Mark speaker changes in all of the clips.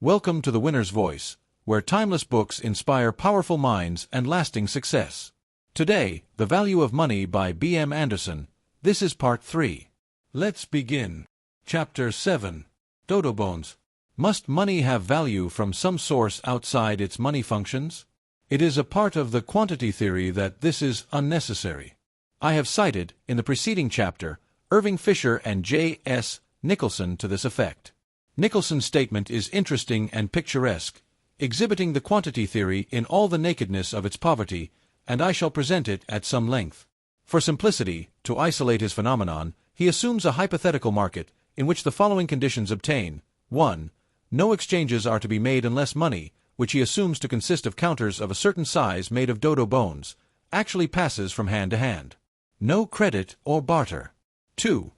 Speaker 1: Welcome to The Winner's Voice, where timeless books inspire powerful minds and lasting success. Today, The Value of Money by B.M. Anderson. This is Part 3. Let's begin. Chapter 7. Dodo Bones. Must money have value from some source outside its money functions? It is a part of the quantity theory that this is unnecessary. I have cited, in the preceding chapter, Irving Fisher and J.S. Nicholson to this effect. Nicholson's statement is interesting and picturesque, exhibiting the quantity theory in all the nakedness of its poverty, and I shall present it at some length. For simplicity, to isolate his phenomenon, he assumes a hypothetical market, in which the following conditions obtain. 1. No exchanges are to be made unless money, which he assumes to consist of counters of a certain size made of dodo bones, actually passes from hand to hand. No credit or barter. 2.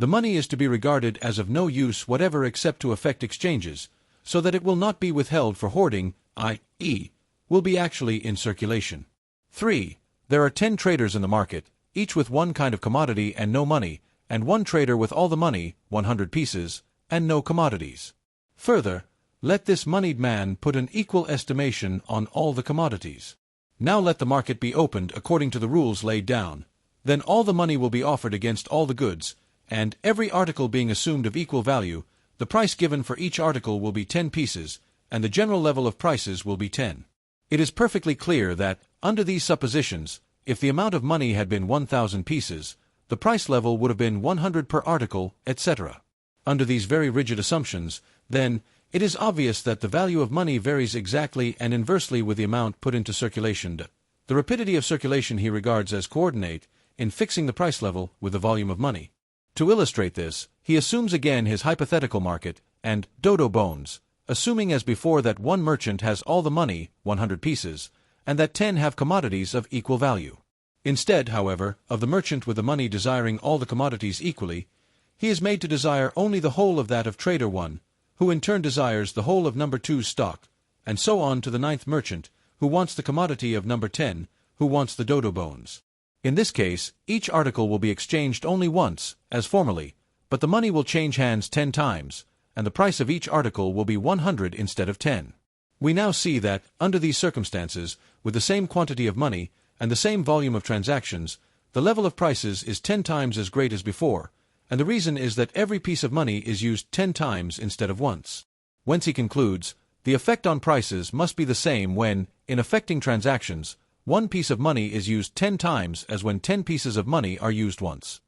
Speaker 1: The money is to be regarded as of no use whatever except to effect exchanges, so that it will not be withheld for hoarding, i.e., will be actually in circulation. 3. There are 10 traders in the market, each with one kind of commodity and no money, and one trader with all the money, 100 pieces, and no commodities. Further, let this moneyed man put an equal estimation on all the commodities. Now let the market be opened according to the rules laid down. Then all the money will be offered against all the goods, and every article being assumed of equal value, the price given for each article will be 10 pieces, and the general level of prices will be 10. It is perfectly clear that, under these suppositions, if the amount of money had been 1,000 pieces, the price level would have been 100 per article, etc. Under these very rigid assumptions, then, it is obvious that the value of money varies exactly and inversely with the amount put into circulation. The rapidity of circulation he regards as coordinate in fixing the price level with the volume of money. To illustrate this, he assumes again his hypothetical market, and dodo bones, assuming as before that one merchant has all the money, 100 pieces, and that 10 have commodities of equal value. Instead, however, of the merchant with the money desiring all the commodities equally, he is made to desire only the whole of that of trader 1, who in turn desires the whole of number 2's stock, and so on to the 9th merchant, who wants the commodity of number 10, who wants the dodo bones. In this case, each article will be exchanged only once, as formerly, but the money will change hands 10 times, and the price of each article will be 100 instead of 10. We now see that, under these circumstances, with the same quantity of money, and the same volume of transactions, the level of prices is 10 times as great as before, and the reason is that every piece of money is used 10 times instead of once. Whence he concludes, the effect on prices must be the same when, in effecting transactions, one piece of money is used 10 times as when 10 pieces of money are used once.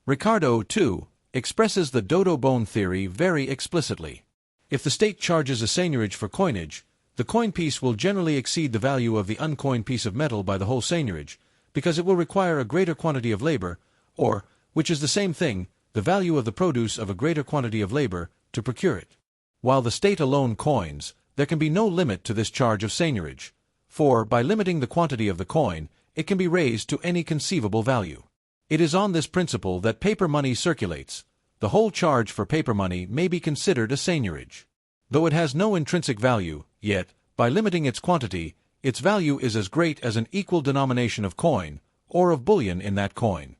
Speaker 1: Ricardo, too, expresses the dodo bone theory very explicitly. If the state charges a seigniorage for coinage, the coin piece will generally exceed the value of the uncoined piece of metal by the whole seigniorage, because it will require a greater quantity of labor, or, which is the same thing, the value of the produce of a greater quantity of labor, to procure it. While the state alone coins, there can be no limit to this charge of seigniorage, for, by limiting the quantity of the coin, it can be raised to any conceivable value. It is on this principle that paper money circulates. The whole charge for paper money may be considered a seigniorage. Though it has no intrinsic value, yet, by limiting its quantity, its value is as great as an equal denomination of coin, or of bullion in that coin.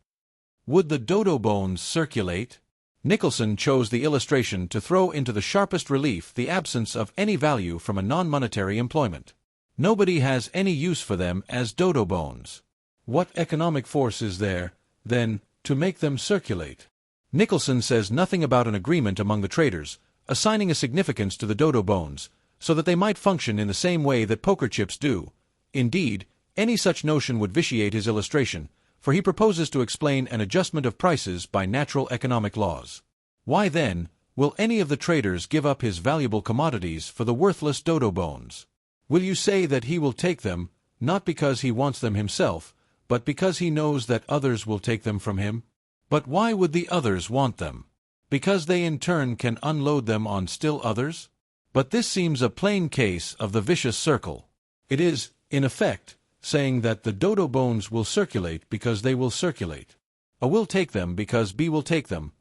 Speaker 1: Would the dodo bones circulate? Nicholson chose the illustration to throw into the sharpest relief the absence of any value from a non-monetary employment. Nobody has any use for them as dodo bones. What economic force is there, then, to make them circulate? Nicholson says nothing about an agreement among the traders, assigning a significance to the dodo bones, so that they might function in the same way that poker chips do. Indeed, any such notion would vitiate his illustration, for he proposes to explain an adjustment of prices by natural economic laws. Why, then, will any of the traders give up his valuable commodities for the worthless dodo bones? Will you say that he will take them, not because he wants them himself, but because he knows that others will take them from him? But why would the others want them? Because they in turn can unload them on still others? But this seems a plain case of the vicious circle. It is, in effect, saying that the dodo bones will circulate because they will circulate. A will take them because B will take them.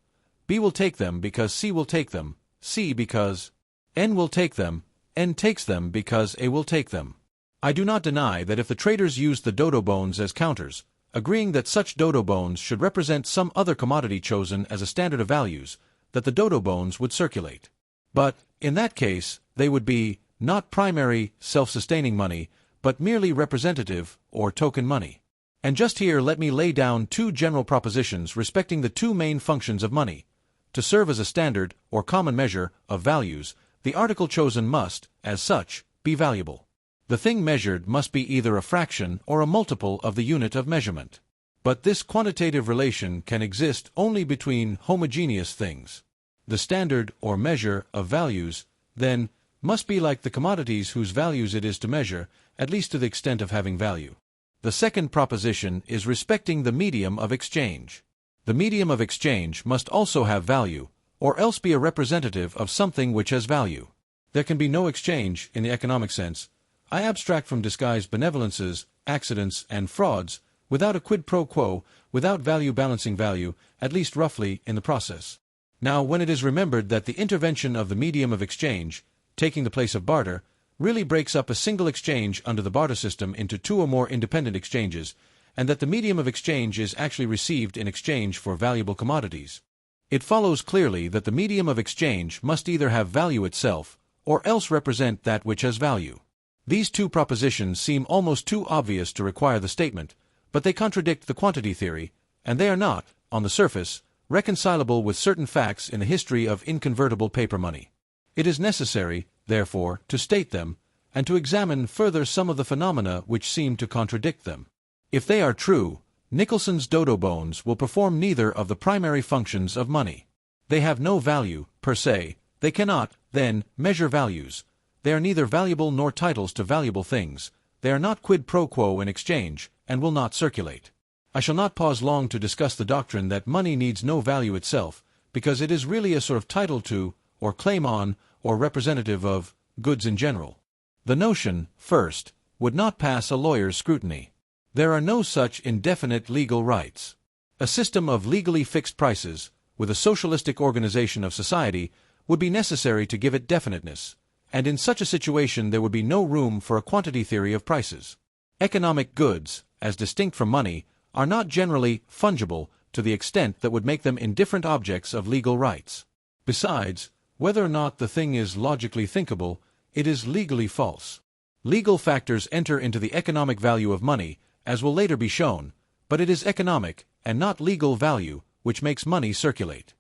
Speaker 1: B will take them because C will take them. C because N will take them. N takes them because A will take them. I do not deny that if the traders used the dodo bones as counters, agreeing that such dodo bones should represent some other commodity chosen as a standard of values, that the dodo bones would circulate. But, in that case, they would be not primary, self-sustaining money, but merely representative or token money. And just here let me lay down two general propositions respecting the two main functions of money. To serve as a standard or common measure of values, the article chosen must, as such, be valuable. The thing measured must be either a fraction or a multiple of the unit of measurement. But this quantitative relation can exist only between homogeneous things. The standard or measure of values, then, must be like the commodities whose values it is to measure, at least to the extent of having value. The second proposition is respecting the medium of exchange. The medium of exchange must also have value, or else be a representative of something which has value. There can be no exchange, in the economic sense. I abstract from disguised benevolences, accidents, and frauds, without a quid pro quo, without value balancing value, at least roughly, in the process. Now, when it is remembered that the intervention of the medium of exchange, taking the place of barter, really breaks up a single exchange under the barter system into two or more independent exchanges, and that the medium of exchange is actually received in exchange for valuable commodities, it follows clearly that the medium of exchange must either have value itself, or else represent that which has value. These two propositions seem almost too obvious to require the statement, but they contradict the quantity theory, and they are not, on the surface, reconcilable with certain facts in the history of inconvertible paper money. It is necessary, therefore, to state them, and to examine further some of the phenomena which seem to contradict them. If they are true, Nicholson's dodo bones will perform neither of the primary functions of money. They have no value, per se. They cannot, then, measure values. They are neither valuable nor titles to valuable things. They are not quid pro quo in exchange, and will not circulate. I shall not pause long to discuss the doctrine that money needs no value itself, because it is really a sort of title to, or claim on, or representative of, goods in general. The notion, first, would not pass a lawyer's scrutiny. There are no such indefinite legal rights. A system of legally fixed prices, with a socialistic organization of society, would be necessary to give it definiteness, and in such a situation there would be no room for a quantity theory of prices. Economic goods, as distinct from money, are not generally fungible to the extent that would make them indifferent objects of legal rights. Besides, whether or not the thing is logically thinkable, it is legally false. Legal factors enter into the economic value of money, as will later be shown, but it is economic, and not legal value, which makes money circulate.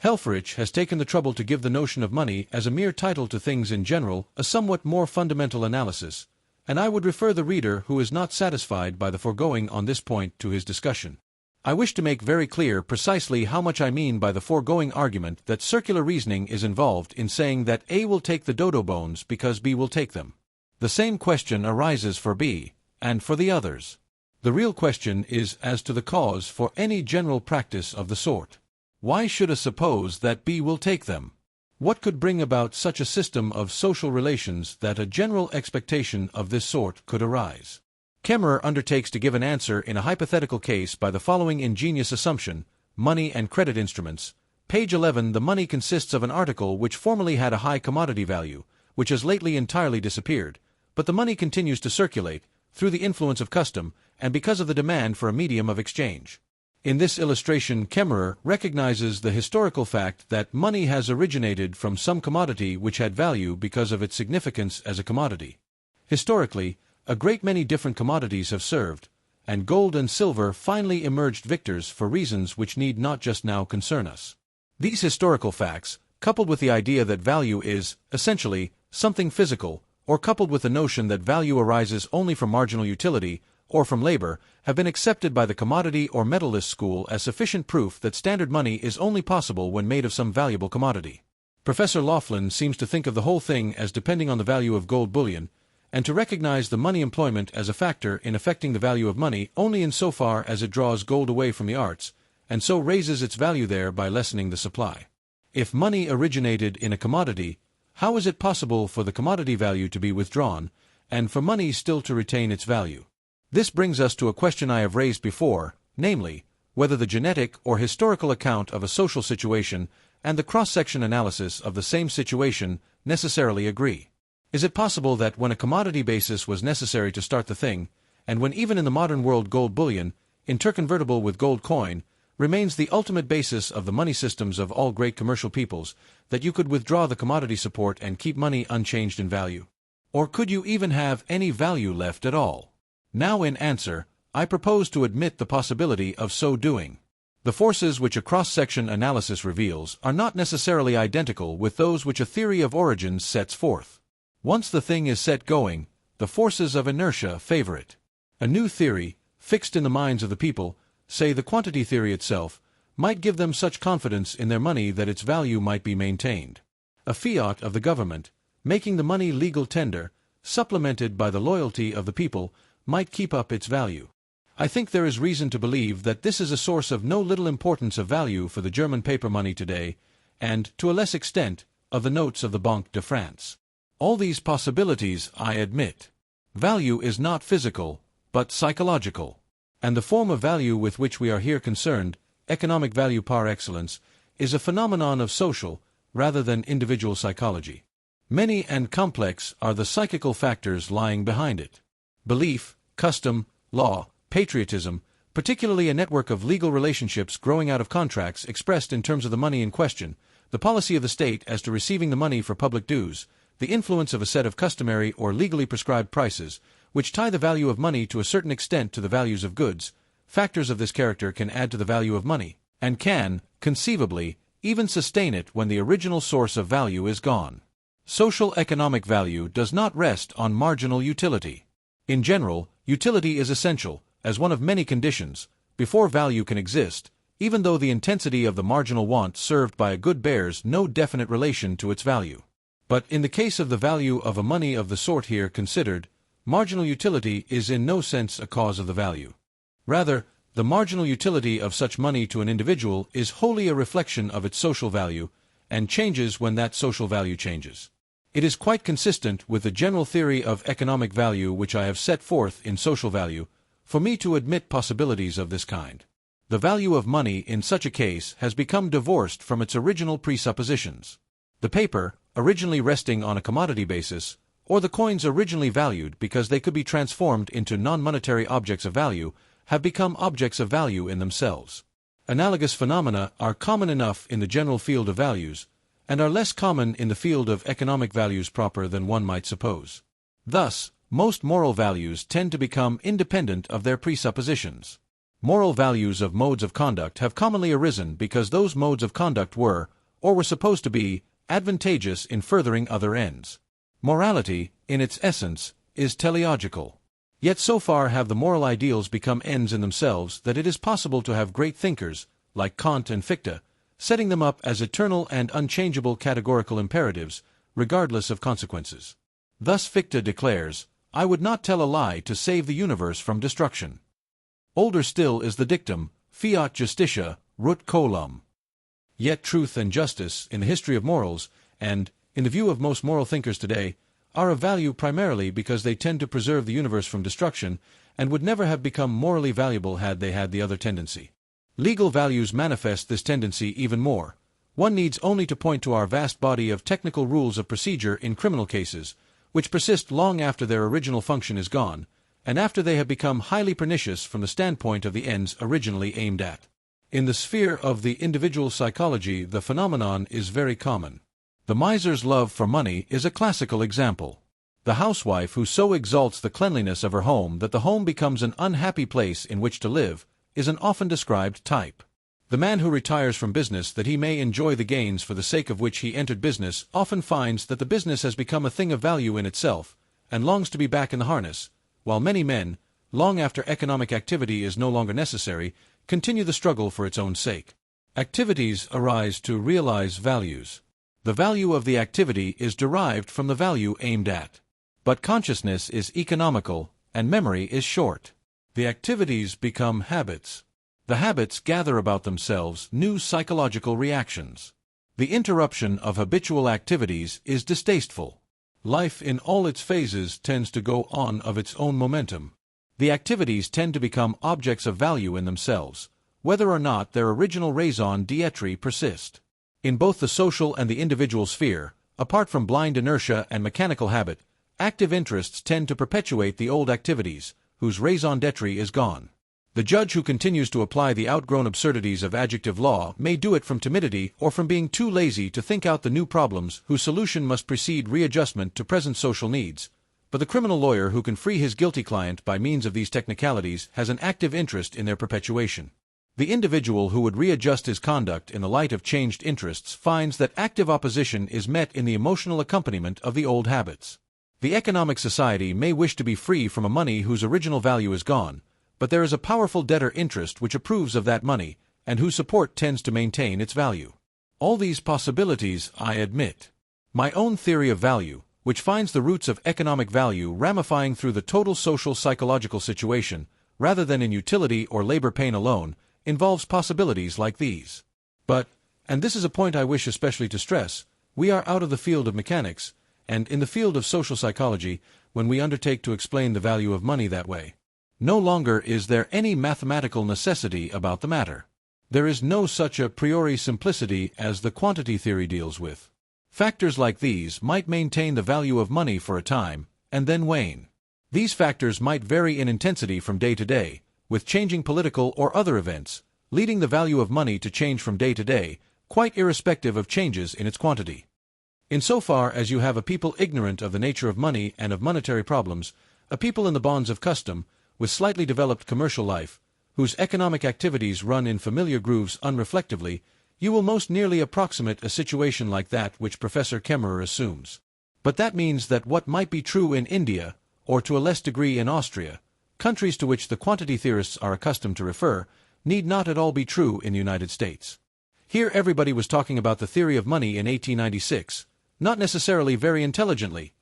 Speaker 1: Helfrich has taken the trouble to give the notion of money as a mere title to things in general a somewhat more fundamental analysis, and I would refer the reader who is not satisfied by the foregoing on this point to his discussion. I wish to make very clear precisely how much I mean by the foregoing argument that circular reasoning is involved in saying that A will take the dodo bones because B will take them. The same question arises for B, and for the others. The real question is as to the cause for any general practice of the sort. Why should a suppose that B will take them? What could bring about such a system of social relations that a general expectation of this sort could arise? Kemmerer undertakes to give an answer in a hypothetical case by the following ingenious assumption: money and credit instruments. Page 11. The money consists of an article which formerly had a high commodity value, which has lately entirely disappeared, but the money continues to circulate, through the influence of custom, and because of the demand for a medium of exchange. In this illustration, Kemmerer recognizes the historical fact that money has originated from some commodity which had value because of its significance as a commodity. Historically, a great many different commodities have served, and gold and silver finally emerged victors for reasons which need not just now concern us. These historical facts, coupled with the idea that value is, essentially, something physical, or coupled with the notion that value arises only from marginal utility, or from labor, have been accepted by the commodity or metallist school as sufficient proof that standard money is only possible when made of some valuable commodity. Professor Laughlin seems to think of the whole thing as depending on the value of gold bullion, and to recognize the money employment as a factor in affecting the value of money only insofar as it draws gold away from the arts, and so raises its value there by lessening the supply. If money originated in a commodity, how is it possible for the commodity value to be withdrawn, and for money still to retain its value? This brings us to a question I have raised before, namely, whether the genetic or historical account of a social situation and the cross-section analysis of the same situation necessarily agree. Is it possible that when a commodity basis was necessary to start the thing, and when even in the modern world gold bullion, interconvertible with gold coin, remains the ultimate basis of the money systems of all great commercial peoples, that you could withdraw the commodity support and keep money unchanged in value? Or could you even have any value left at all? Now in answer, I propose to admit the possibility of so doing. The forces which a cross-section analysis reveals are not necessarily identical with those which a theory of origins sets forth. Once the thing is set going, the forces of inertia favor it. A new theory, fixed in the minds of the people, say the quantity theory itself, might give them such confidence in their money that its value might be maintained. A fiat of the government, making the money legal tender, supplemented by the loyalty of the people, might keep up its value. I think there is reason to believe that this is a source of no little importance of value for the German paper money today, and, to a less extent, of the notes of the Banque de France. All these possibilities I admit. Value is not physical, but psychological. And the form of value with which we are here concerned, economic value par excellence, is a phenomenon of social, rather than individual psychology. Many and complex are the psychical factors lying behind it. Belief, custom, law, patriotism, particularly a network of legal relationships growing out of contracts expressed in terms of the money in question, the policy of the state as to receiving the money for public dues, the influence of a set of customary or legally prescribed prices, which tie the value of money to a certain extent to the values of goods, factors of this character can add to the value of money, and can, conceivably, even sustain it when the original source of value is gone. Social economic value does not rest on marginal utility. In general, utility is essential, as one of many conditions, before value can exist, even though the intensity of the marginal want served by a good bears no definite relation to its value. But in the case of the value of a money of the sort here considered, marginal utility is in no sense a cause of the value. Rather, the marginal utility of such money to an individual is wholly a reflection of its social value, and changes when that social value changes. It is quite consistent with the general theory of economic value which I have set forth in Social Value, for me to admit possibilities of this kind. The value of money in such a case has become divorced from its original presuppositions. The paper, originally resting on a commodity basis, or the coins originally valued because they could be transformed into non-monetary objects of value, have become objects of value in themselves. Analogous phenomena are common enough in the general field of values, and are less common in the field of economic values proper than one might suppose. Thus, most moral values tend to become independent of their presuppositions. Moral values of modes of conduct have commonly arisen because those modes of conduct were, or were supposed to be, advantageous in furthering other ends. Morality, in its essence, is teleological. Yet so far have the moral ideals become ends in themselves that it is possible to have great thinkers, like Kant and Fichte, setting them up as eternal and unchangeable categorical imperatives, regardless of consequences. Thus Fichte declares, "I would not tell a lie to save the universe from destruction." Older still is the dictum, "Fiat justitia, rut coelum." Yet truth and justice, in the history of morals, and, in the view of most moral thinkers today, are of value primarily because they tend to preserve the universe from destruction, and would never have become morally valuable had they had the other tendency. Legal values manifest this tendency even more. One needs only to point to our vast body of technical rules of procedure in criminal cases, which persist long after their original function is gone, and after they have become highly pernicious from the standpoint of the ends originally aimed at. In the sphere of the individual psychology, the phenomenon is very common. The miser's love for money is a classical example. The housewife who so exalts the cleanliness of her home that the home becomes an unhappy place in which to live is an often described type. The man who retires from business that he may enjoy the gains for the sake of which he entered business often finds that the business has become a thing of value in itself, and longs to be back in the harness, while many men, long after economic activity is no longer necessary, continue the struggle for its own sake. Activities arise to realize values. The value of the activity is derived from the value aimed at. But consciousness is economical, and memory is short. The activities become habits. The habits gather about themselves new psychological reactions. The interruption of habitual activities is distasteful. Life in all its phases tends to go on of its own momentum. The activities tend to become objects of value in themselves, whether or not their original raison d'etre persist. In both the social and the individual sphere, apart from blind inertia and mechanical habit, active interests tend to perpetuate the old activities, whose raison d'etre is gone. The judge who continues to apply the outgrown absurdities of adjective law may do it from timidity or from being too lazy to think out the new problems whose solution must precede readjustment to present social needs. But the criminal lawyer who can free his guilty client by means of these technicalities has an active interest in their perpetuation. The individual who would readjust his conduct in the light of changed interests finds that active opposition is met in the emotional accompaniment of the old habits. The economic society may wish to be free from a money whose original value is gone, but there is a powerful debtor interest which approves of that money, and whose support tends to maintain its value. All these possibilities I admit. My own theory of value, which finds the roots of economic value ramifying through the total social psychological situation, rather than in utility or labor pain alone, involves possibilities like these. But, and this is a point I wish especially to stress, we are out of the field of mechanics, and in the field of social psychology, when we undertake to explain the value of money that way. No longer is there any mathematical necessity about the matter. There is no such a priori simplicity as the quantity theory deals with. Factors like these might maintain the value of money for a time, and then wane. These factors might vary in intensity from day to day, with changing political or other events, leading the value of money to change from day to day, quite irrespective of changes in its quantity. Insofar as you have a people ignorant of the nature of money and of monetary problems, a people in the bonds of custom, with slightly developed commercial life, whose economic activities run in familiar grooves unreflectively, you will most nearly approximate a situation like that which Professor Kemmerer assumes. But that means that what might be true in India, or to a less degree in Austria, countries to which the quantity theorists are accustomed to refer, need not at all be true in the United States. Here everybody was talking about the theory of money in 1896, not necessarily very intelligently.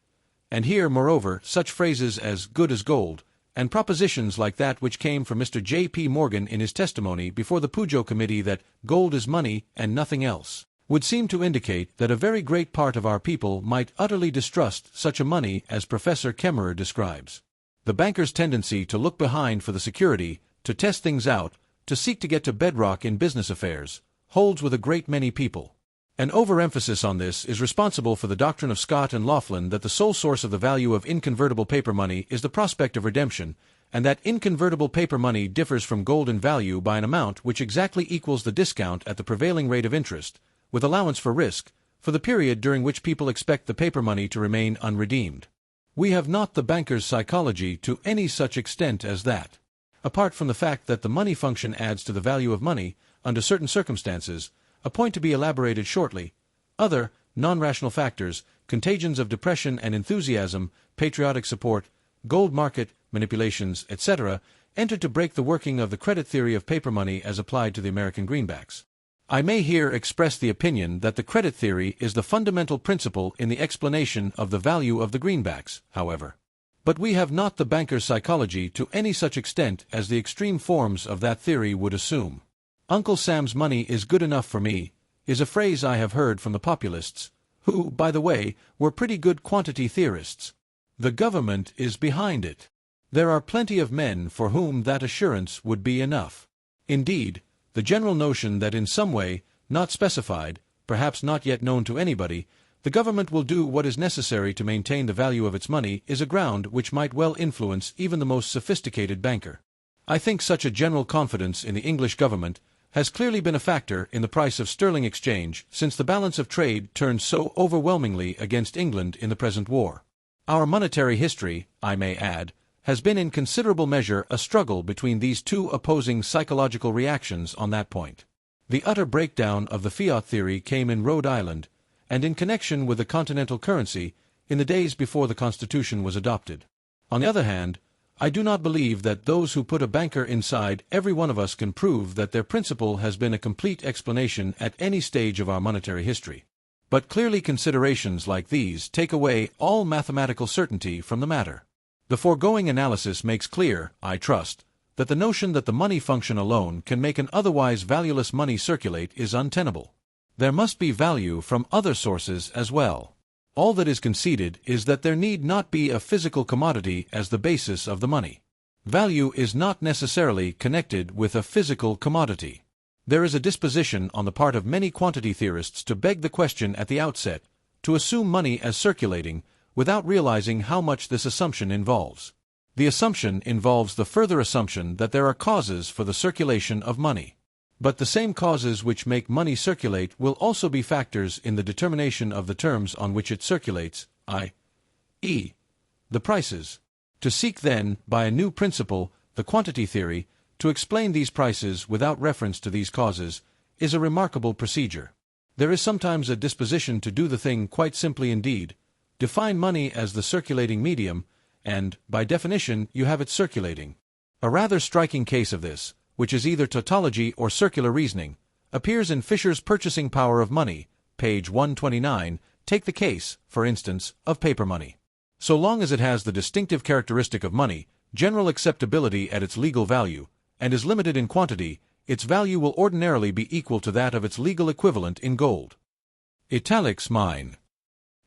Speaker 1: And here, moreover, such phrases as good as gold, and propositions like that which came from Mr. J.P. Morgan in his testimony before the Pujo Committee that gold is money and nothing else, would seem to indicate that a very great part of our people might utterly distrust such a money as Professor Kemmerer describes. The banker's tendency to look behind for the security, to test things out, to seek to get to bedrock in business affairs, holds with a great many people. An overemphasis on this is responsible for the doctrine of Scott and Laughlin that the sole source of the value of inconvertible paper money is the prospect of redemption, and that inconvertible paper money differs from gold in value by an amount which exactly equals the discount at the prevailing rate of interest, with allowance for risk, for the period during which people expect the paper money to remain unredeemed. We have not the banker's psychology to any such extent as that. Apart from the fact that the money function adds to the value of money, under certain circumstances, a point to be elaborated shortly, other, non-rational factors, contagions of depression and enthusiasm, patriotic support, gold market, manipulations, etc., entered to break the working of the credit theory of paper money as applied to the American greenbacks. I may here express the opinion that the credit theory is the fundamental principle in the explanation of the value of the greenbacks, however. But we have not the banker's psychology to any such extent as the extreme forms of that theory would assume. Uncle Sam's money is good enough for me, is a phrase I have heard from the populists, who, by the way, were pretty good quantity theorists. The government is behind it. There are plenty of men for whom that assurance would be enough. Indeed, the general notion that in some way, not specified, perhaps not yet known to anybody, the government will do what is necessary to maintain the value of its money is a ground which might well influence even the most sophisticated banker. I think such a general confidence in the English government has clearly been a factor in the price of sterling exchange since the balance of trade turned so overwhelmingly against England in the present war. Our monetary history, I may add, has been in considerable measure a struggle between these two opposing psychological reactions on that point. The utter breakdown of the fiat theory came in Rhode Island, and in connection with the continental currency, in the days before the Constitution was adopted. On the other hand, I do not believe that those who put a banker inside every one of us can prove that their principle has been a complete explanation at any stage of our monetary history. But clearly considerations like these take away all mathematical certainty from the matter. The foregoing analysis makes clear, I trust, that the notion that the money function alone can make an otherwise valueless money circulate is untenable. There must be value from other sources as well. All that is conceded is that there need not be a physical commodity as the basis of the money. Value is not necessarily connected with a physical commodity. There is a disposition on the part of many quantity theorists to beg the question at the outset, to assume money as circulating, without realizing how much this assumption involves. The assumption involves the further assumption that there are causes for the circulation of money. But the same causes which make money circulate will also be factors in the determination of the terms on which it circulates, i.e., the prices. To seek then, by a new principle, the quantity theory, to explain these prices without reference to these causes, is a remarkable procedure. There is sometimes a disposition to do the thing quite simply indeed, define money as the circulating medium, and, by definition, you have it circulating. A rather striking case of this, which is either tautology or circular reasoning, appears in Fisher's Purchasing Power of Money, page 129. Take the case, for instance, of paper money. So long as it has the distinctive characteristic of money, general acceptability at its legal value, and is limited in quantity, its value will ordinarily be equal to that of its legal equivalent in gold. Italics mine.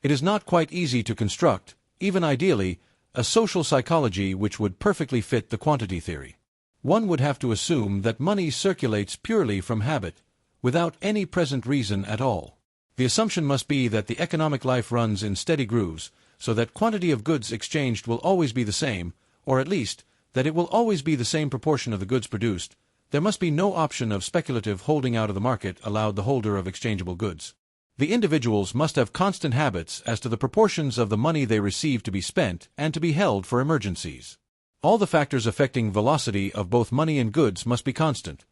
Speaker 1: It is not quite easy to construct, even ideally, a social psychology which would perfectly fit the quantity theory. One would have to assume that money circulates purely from habit, without any present reason at all. The assumption must be that the economic life runs in steady grooves, so that quantity of goods exchanged will always be the same, or at least, that it will always be the same proportion of the goods produced. There must be no option of speculative holding out of the market allowed the holder of exchangeable goods. The individuals must have constant habits as to the proportions of the money they receive to be spent and to be held for emergencies. All the factors affecting velocity of both money and goods must be constant.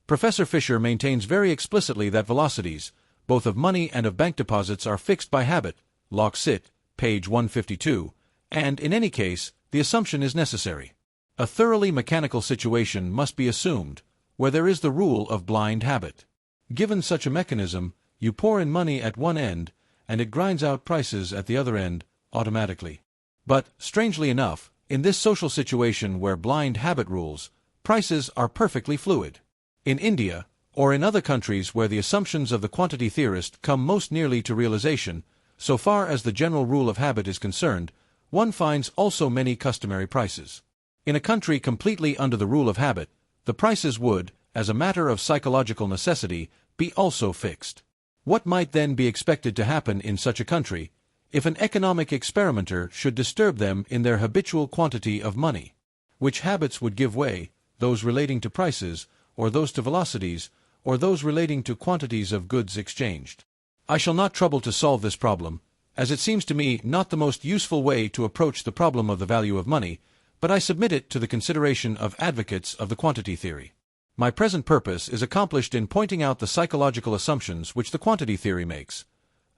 Speaker 1: Professor Fisher maintains very explicitly that velocities, both of money and of bank deposits, are fixed by habit, Locke Sit, page 152, and in any case, the assumption is necessary. A thoroughly mechanical situation must be assumed, where there is the rule of blind habit. Given such a mechanism, you pour in money at one end, and it grinds out prices at the other end, automatically. But, strangely enough, in this social situation where blind habit rules, prices are perfectly fluid. In India, or in other countries where the assumptions of the quantity theorist come most nearly to realization, so far as the general rule of habit is concerned, one finds also many customary prices. In a country completely under the rule of habit, the prices would, as a matter of psychological necessity, be also fixed. What might then be expected to happen in such a country, if an economic experimenter should disturb them in their habitual quantity of money? Which habits would give way, those relating to prices, or those to velocities, or those relating to quantities of goods exchanged? I shall not trouble to solve this problem, as it seems to me not the most useful way to approach the problem of the value of money, but I submit it to the consideration of advocates of the quantity theory. My present purpose is accomplished in pointing out the psychological assumptions which the quantity theory makes.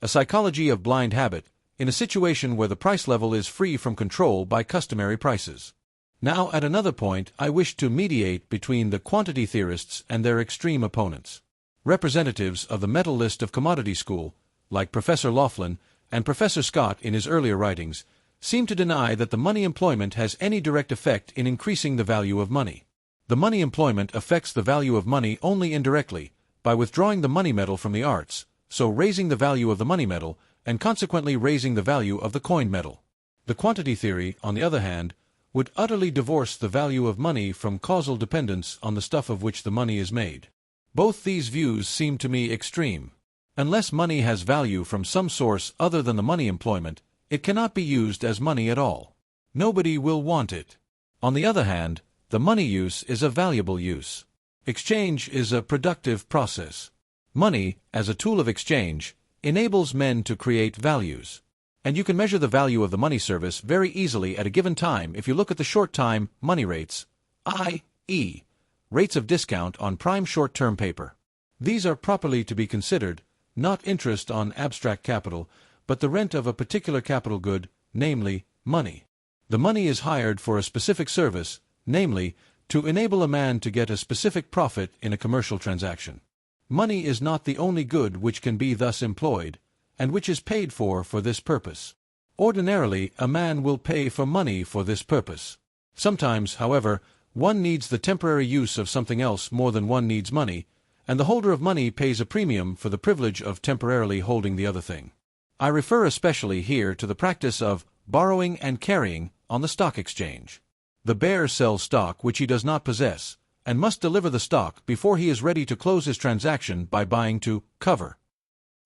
Speaker 1: A psychology of blind habit, in a situation where the price level is free from control by customary prices. Now at another point I wish to mediate between the quantity theorists and their extreme opponents. Representatives of the metal list of commodity school, like Professor Laughlin and Professor Scott in his earlier writings, seem to deny that the money employment has any direct effect in increasing the value of money. The money employment affects the value of money only indirectly, by withdrawing the money metal from the arts, so raising the value of the money metal, and consequently raising the value of the coined metal. The quantity theory, on the other hand, would utterly divorce the value of money from causal dependence on the stuff of which the money is made. Both these views seem to me extreme. Unless money has value from some source other than the money employment, it cannot be used as money at all. Nobody will want it. On the other hand, the money use is a valuable use. Exchange is a productive process. Money, as a tool of exchange, enables men to create values. And you can measure the value of the money service very easily at a given time if you look at the short-time money rates, i.e., rates of discount on prime short-term paper. These are properly to be considered, not interest on abstract capital, but the rent of a particular capital good, namely, money. The money is hired for a specific service, namely, to enable a man to get a specific profit in a commercial transaction. Money is not the only good which can be thus employed, and which is paid for this purpose. Ordinarily, a man will pay for money for this purpose. Sometimes, however, one needs the temporary use of something else more than one needs money, and the holder of money pays a premium for the privilege of temporarily holding the other thing. I refer especially here to the practice of borrowing and carrying on the stock exchange. The bear sells stock which he does not possess, and must deliver the stock before he is ready to close his transaction by buying to cover.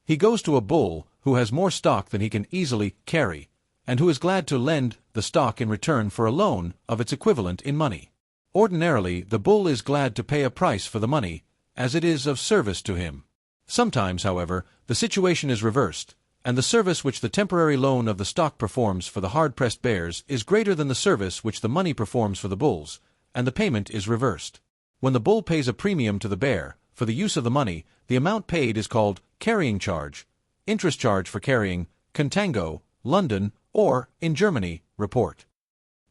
Speaker 1: He goes to a bull who has more stock than he can easily carry, and who is glad to lend the stock in return for a loan of its equivalent in money. Ordinarily, the bull is glad to pay a price for the money, as it is of service to him. Sometimes, however, the situation is reversed, and the service which the temporary loan of the stock performs for the hard-pressed bears is greater than the service which the money performs for the bulls, and the payment is reversed. When the bull pays a premium to the bear for the use of the money, the amount paid is called carrying charge, interest charge for carrying, contango, London, or, in Germany, report.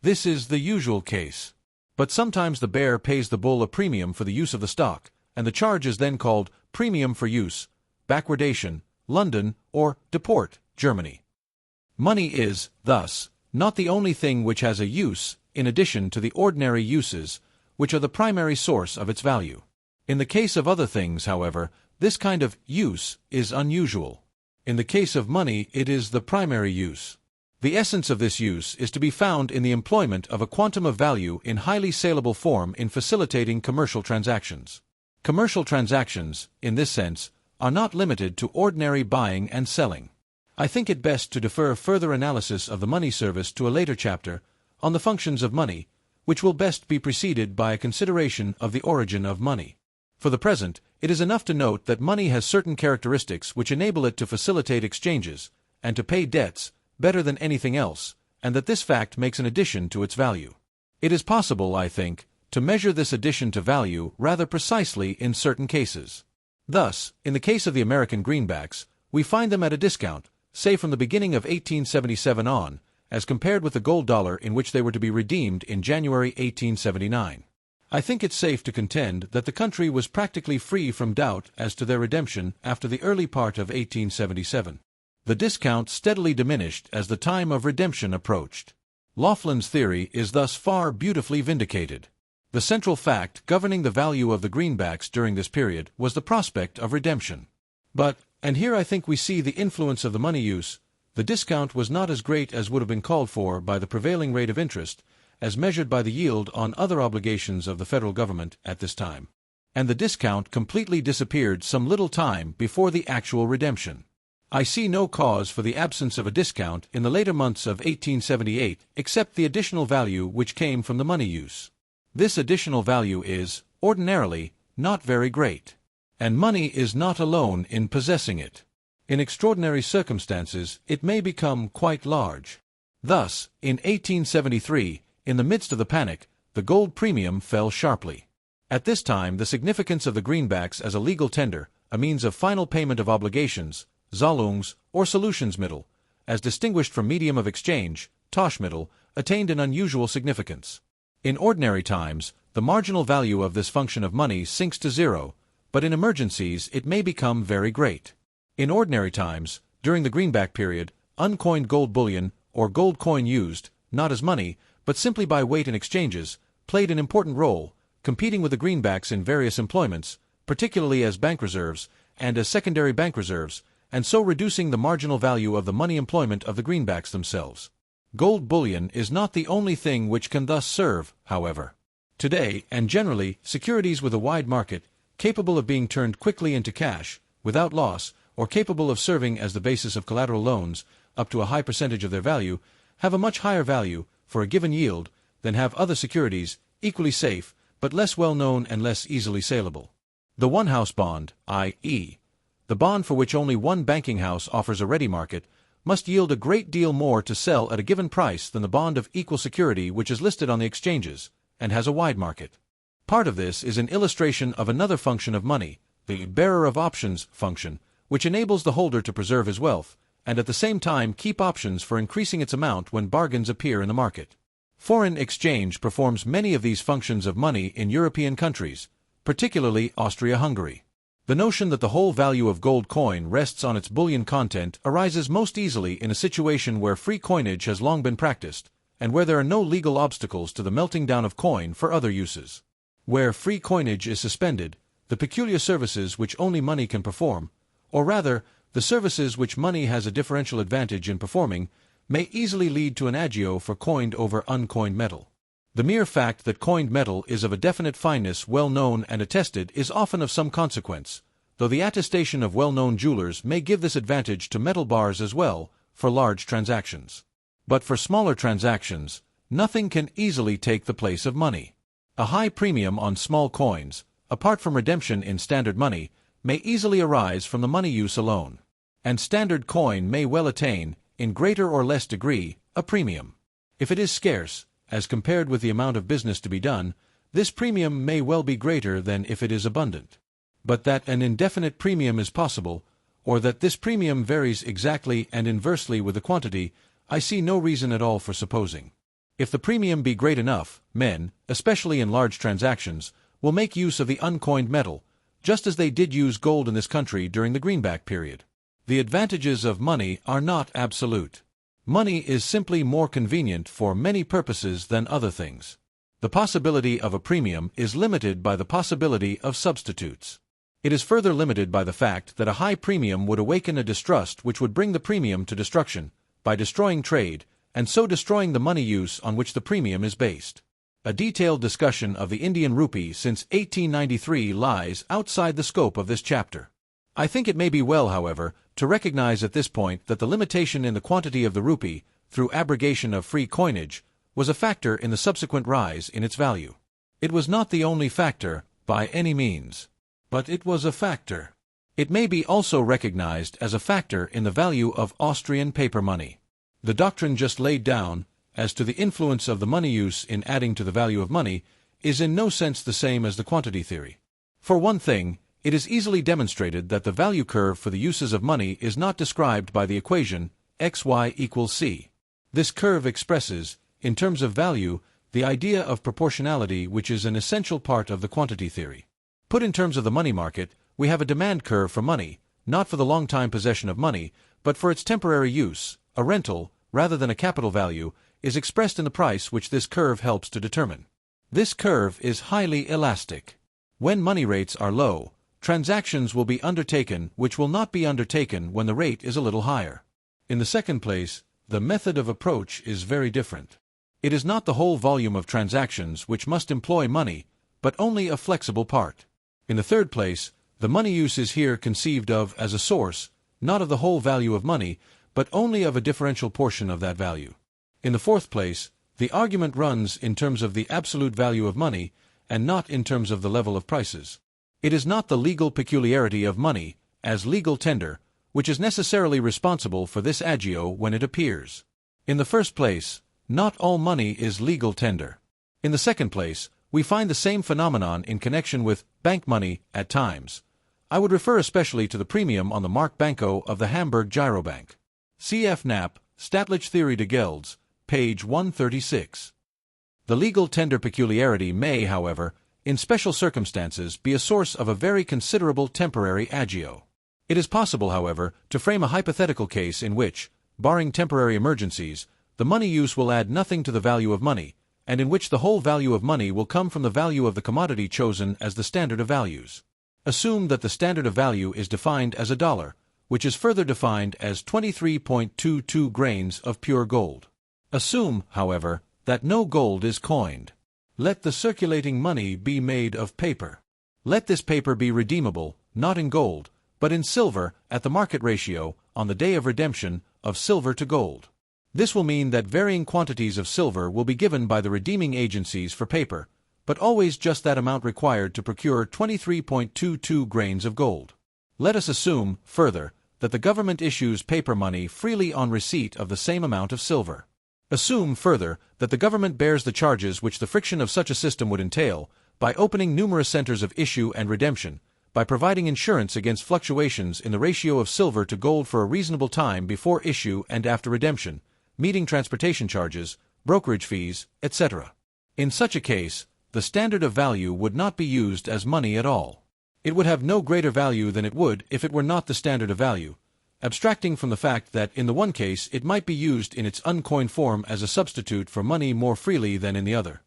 Speaker 1: This is the usual case. But sometimes the bear pays the bull a premium for the use of the stock, and the charge is then called premium for use, backwardation, London, or deport, Germany. Money is, thus, not the only thing which has a use, in addition to the ordinary uses, which are the primary source of its value. In the case of other things, however, this kind of use is unusual. In the case of money, it is the primary use. The essence of this use is to be found in the employment of a quantum of value in highly saleable form in facilitating commercial transactions. Commercial transactions, in this sense, are not limited to ordinary buying and selling. I think it best to defer further analysis of the money service to a later chapter on the functions of money, which will best be preceded by a consideration of the origin of money. For the present, it is enough to note that money has certain characteristics which enable it to facilitate exchanges and to pay debts better than anything else, and that this fact makes an addition to its value. It is possible, I think, to measure this addition to value rather precisely in certain cases. Thus, in the case of the American greenbacks, we find them at a discount, say from the beginning of 1877 on, as compared with the gold dollar in which they were to be redeemed in January 1879. I think it safe to contend that the country was practically free from doubt as to their redemption after the early part of 1877. The discount steadily diminished as the time of redemption approached. Laughlin's theory is thus far beautifully vindicated. The central fact governing the value of the greenbacks during this period was the prospect of redemption. But, and here I think we see the influence of the money use, the discount was not as great as would have been called for by the prevailing rate of interest, as measured by the yield on other obligations of the federal government at this time. And the discount completely disappeared some little time before the actual redemption. I see no cause for the absence of a discount in the later months of 1878 except the additional value which came from the money use. This additional value is, ordinarily, not very great. And money is not alone in possessing it. In extraordinary circumstances, it may become quite large. Thus, in 1873, in the midst of the panic, the gold premium fell sharply. At this time, the significance of the greenbacks as a legal tender, a means of final payment of obligations, Zahlungs, or Solutionsmittel, as distinguished from medium of exchange, Tauschmittel, attained an unusual significance. In ordinary times, the marginal value of this function of money sinks to zero, but in emergencies it may become very great. In ordinary times, during the greenback period, uncoined gold bullion, or gold coin used, not as money, but simply by weight in exchanges, played an important role, competing with the greenbacks in various employments, particularly as bank reserves, and as secondary bank reserves, and so reducing the marginal value of the money employment of the greenbacks themselves. Gold bullion is not the only thing which can thus serve, however. Today, and generally, securities with a wide market, capable of being turned quickly into cash, without loss, or capable of serving as the basis of collateral loans, up to a high percentage of their value, have a much higher value, for a given yield, than have other securities, equally safe, but less well known and less easily saleable. The one-house bond, i.e., the bond for which only one banking house offers a ready market, must yield a great deal more to sell at a given price than the bond of equal security which is listed on the exchanges, and has a wide market. Part of this is an illustration of another function of money, the bearer of options function, which enables the holder to preserve his wealth, and at the same time keep options for increasing its amount when bargains appear in the market. Foreign exchange performs many of these functions of money in European countries, particularly Austria-Hungary. The notion that the whole value of gold coin rests on its bullion content arises most easily in a situation where free coinage has long been practiced, and where there are no legal obstacles to the melting down of coin for other uses. Where free coinage is suspended, the peculiar services which only money can perform, or rather, the services which money has a differential advantage in performing, may easily lead to an agio for coined over uncoined metal. The mere fact that coined metal is of a definite fineness well known and attested is often of some consequence, though the attestation of well-known jewelers may give this advantage to metal bars as well, for large transactions. But for smaller transactions, nothing can easily take the place of money. A high premium on small coins, apart from redemption in standard money, may easily arise from the money use alone. And standard coin may well attain, in greater or less degree, a premium. If it is scarce, as compared with the amount of business to be done, this premium may well be greater than if it is abundant. But that an indefinite premium is possible, or that this premium varies exactly and inversely with the quantity, I see no reason at all for supposing. If the premium be great enough, men, especially in large transactions, will make use of the uncoined metal, just as they did use gold in this country during the greenback period. The advantages of money are not absolute. Money is simply more convenient for many purposes than other things. The possibility of a premium is limited by the possibility of substitutes. It is further limited by the fact that a high premium would awaken a distrust which would bring the premium to destruction, by destroying trade, and so destroying the money use on which the premium is based. A detailed discussion of the Indian rupee since 1893 lies outside the scope of this chapter. I think it may be well, however, to recognize at this point that the limitation in the quantity of the rupee, through abrogation of free coinage, was a factor in the subsequent rise in its value. It was not the only factor, by any means. But it was a factor. It may be also recognized as a factor in the value of Austrian paper money. The doctrine just laid down, as to the influence of the money use in adding to the value of money, is in no sense the same as the quantity theory. For one thing, it is easily demonstrated that the value curve for the uses of money is not described by the equation xy equals c. This curve expresses, in terms of value, the idea of proportionality which is an essential part of the quantity theory. Put in terms of the money market, we have a demand curve for money, not for the long-time possession of money, but for its temporary use. A rental, rather than a capital value, is expressed in the price which this curve helps to determine. This curve is highly elastic. When money rates are low, transactions will be undertaken which will not be undertaken when the rate is a little higher. In the second place, the method of approach is very different. It is not the whole volume of transactions which must employ money, but only a flexible part. In the third place, the money use is here conceived of as a source, not of the whole value of money, but only of a differential portion of that value. In the fourth place, the argument runs in terms of the absolute value of money, and not in terms of the level of prices. It is not the legal peculiarity of money, as legal tender, which is necessarily responsible for this agio when it appears. In the first place, not all money is legal tender. In the second place, we find the same phenomenon in connection with bank money at times. I would refer especially to the premium on the Mark Banco of the Hamburg Girobank. Cf. Knapp, Staatliche Theorie des Gelds, page 136. The legal tender peculiarity may, however, in special circumstances be a source of a very considerable temporary agio. It is possible, however, to frame a hypothetical case in which, barring temporary emergencies, the money use will add nothing to the value of money, and in which the whole value of money will come from the value of the commodity chosen as the standard of values. Assume that the standard of value is defined as $1, which is further defined as 23.22 grains of pure gold. Assume, however, that no gold is coined. Let the circulating money be made of paper. Let this paper be redeemable, not in gold, but in silver, at the market ratio, on the day of redemption, of silver to gold. This will mean that varying quantities of silver will be given by the redeeming agencies for paper, but always just that amount required to procure 23.22 grains of gold. Let us assume, further, that the government issues paper money freely on receipt of the same amount of silver. Assume, further, that the government bears the charges which the friction of such a system would entail, by opening numerous centers of issue and redemption, by providing insurance against fluctuations in the ratio of silver to gold for a reasonable time before issue and after redemption, meeting transportation charges, brokerage fees, etc. In such a case, the standard of value would not be used as money at all. It would have no greater value than it would if it were not the standard of value, abstracting from the fact that in the one case it might be used in its uncoined form as a substitute for money more freely than in the other.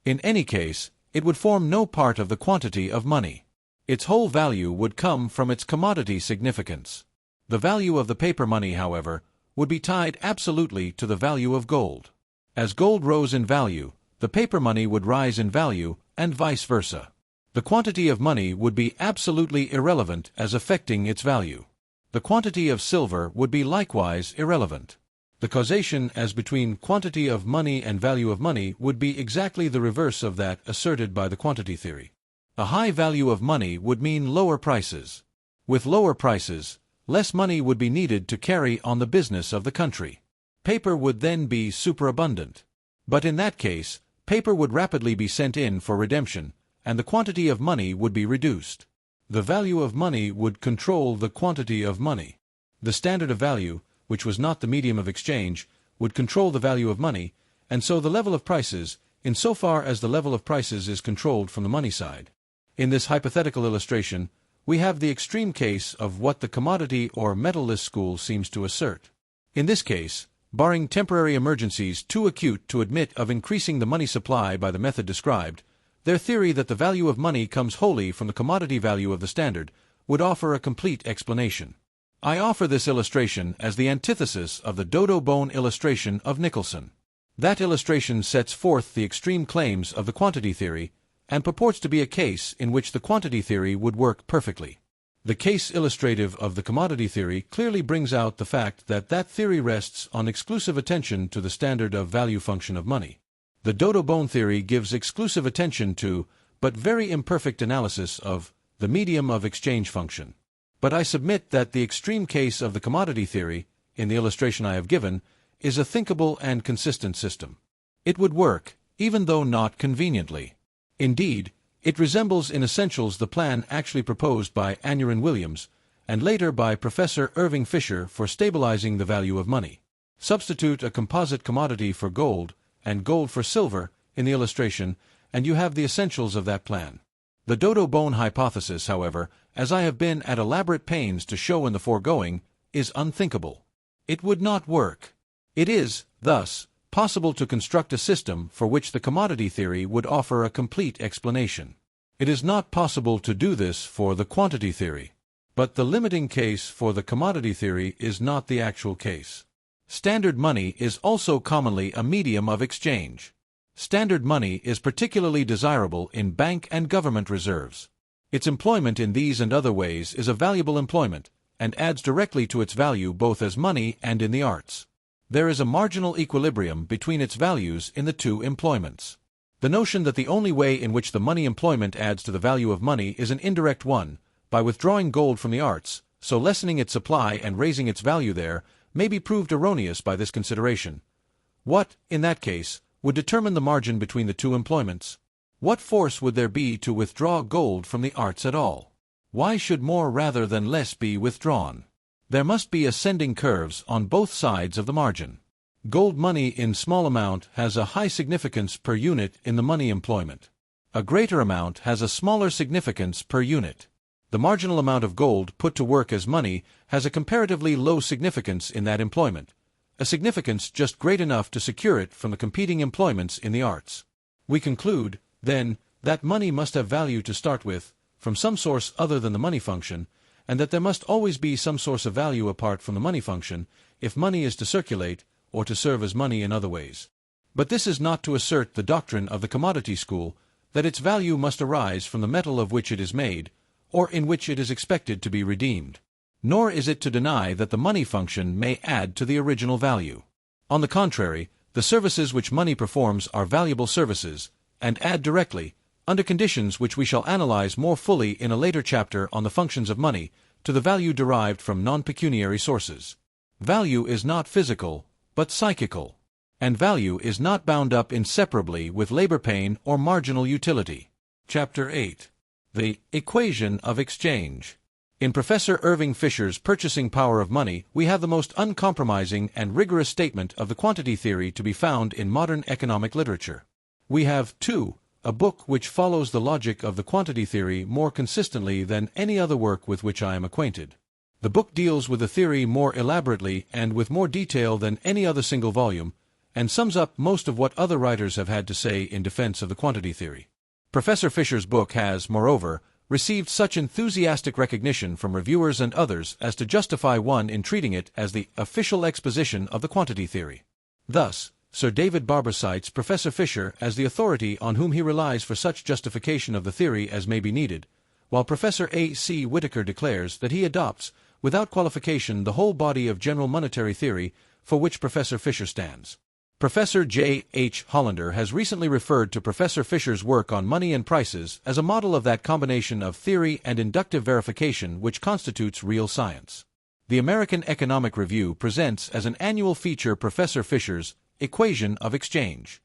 Speaker 1: In any case, it would form no part of the quantity of money. Its whole value would come from its commodity significance. The value of the paper money, however, would be tied absolutely to the value of gold. As gold rose in value, the paper money would rise in value, and vice versa. The quantity of money would be absolutely irrelevant as affecting its value. The quantity of silver would be likewise irrelevant. The causation as between quantity of money and value of money would be exactly the reverse of that asserted by the quantity theory. A high value of money would mean lower prices. With lower prices, less money would be needed to carry on the business of the country. Paper would then be superabundant. But in that case, paper would rapidly be sent in for redemption, and the quantity of money would be reduced. The value of money would control the quantity of money. The standard of value, which was not the medium of exchange, would control the value of money, and so the level of prices, insofar as the level of prices is controlled from the money side. In this hypothetical illustration, we have the extreme case of what the commodity or metallist school seems to assert. In this case, barring temporary emergencies too acute to admit of increasing the money supply by the method described, their theory that the value of money comes wholly from the commodity value of the standard would offer a complete explanation. I offer this illustration as the antithesis of the dodo bone illustration of Nicholson. That illustration sets forth the extreme claims of the quantity theory and purports to be a case in which the quantity theory would work perfectly. The case illustrative of the commodity theory clearly brings out the fact that that theory rests on exclusive attention to the standard of value function of money. The dodo bone theory gives exclusive attention to, but very imperfect analysis of, the medium of exchange function. But I submit that the extreme case of the commodity theory, in the illustration I have given, is a thinkable and consistent system. It would work, even though not conveniently. Indeed, it resembles in essentials the plan actually proposed by Anurin Williams, and later by Professor Irving Fisher for stabilizing the value of money. Substitute a composite commodity for gold, and gold for silver, in the illustration, and you have the essentials of that plan. The dodo bone hypothesis, however, as I have been at elaborate pains to show in the foregoing, is unthinkable. It would not work. It is, thus, possible to construct a system for which the commodity theory would offer a complete explanation. It is not possible to do this for the quantity theory. But the limiting case for the commodity theory is not the actual case. Standard money is also commonly a medium of exchange. Standard money is particularly desirable in bank and government reserves. Its employment in these and other ways is a valuable employment, and adds directly to its value both as money and in the arts. There is a marginal equilibrium between its values in the two employments. The notion that the only way in which the money employment adds to the value of money is an indirect one, by withdrawing gold from the arts, so lessening its supply and raising its value there, may be proved erroneous by this consideration. What, in that case, would determine the margin between the two employments? What force would there be to withdraw gold from the arts at all? Why should more rather than less be withdrawn? There must be ascending curves on both sides of the margin. Gold money in small amount has a high significance per unit in the money employment. A greater amount has a smaller significance per unit. The marginal amount of gold put to work as money has a comparatively low significance in that employment, a significance just great enough to secure it from the competing employments in the arts. We conclude, then, that money must have value to start with, from some source other than the money function, and that there must always be some source of value apart from the money function, if money is to circulate, or to serve as money in other ways. But this is not to assert the doctrine of the commodity school, that its value must arise from the metal of which it is made, or in which it is expected to be redeemed. Nor is it to deny that the money function may add to the original value. On the contrary, the services which money performs are valuable services, and add directly, under conditions which we shall analyze more fully in a later chapter on the functions of money, to the value derived from non-pecuniary sources. Value is not physical, but psychical. And value is not bound up inseparably with labor pain or marginal utility. Chapter 8. The Equation of Exchange. In Professor Irving Fisher's Purchasing Power of Money, we have the most uncompromising and rigorous statement of the quantity theory to be found in modern economic literature. We have, too, a book which follows the logic of the quantity theory more consistently than any other work with which I am acquainted. The book deals with the theory more elaborately and with more detail than any other single volume, and sums up most of what other writers have had to say in defense of the quantity theory. Professor Fisher's book has, moreover, received such enthusiastic recognition from reviewers and others as to justify one in treating it as the official exposition of the quantity theory. Thus, Sir David Barber cites Professor Fisher as the authority on whom he relies for such justification of the theory as may be needed, while Professor A. C. Whittaker declares that he adopts, without qualification, the whole body of general monetary theory for which Professor Fisher stands. Professor J. H. Hollander has recently referred to Professor Fisher's work on money and prices as a model of that combination of theory and inductive verification which constitutes real science. The American Economic Review presents as an annual feature Professor Fisher's equation of exchange.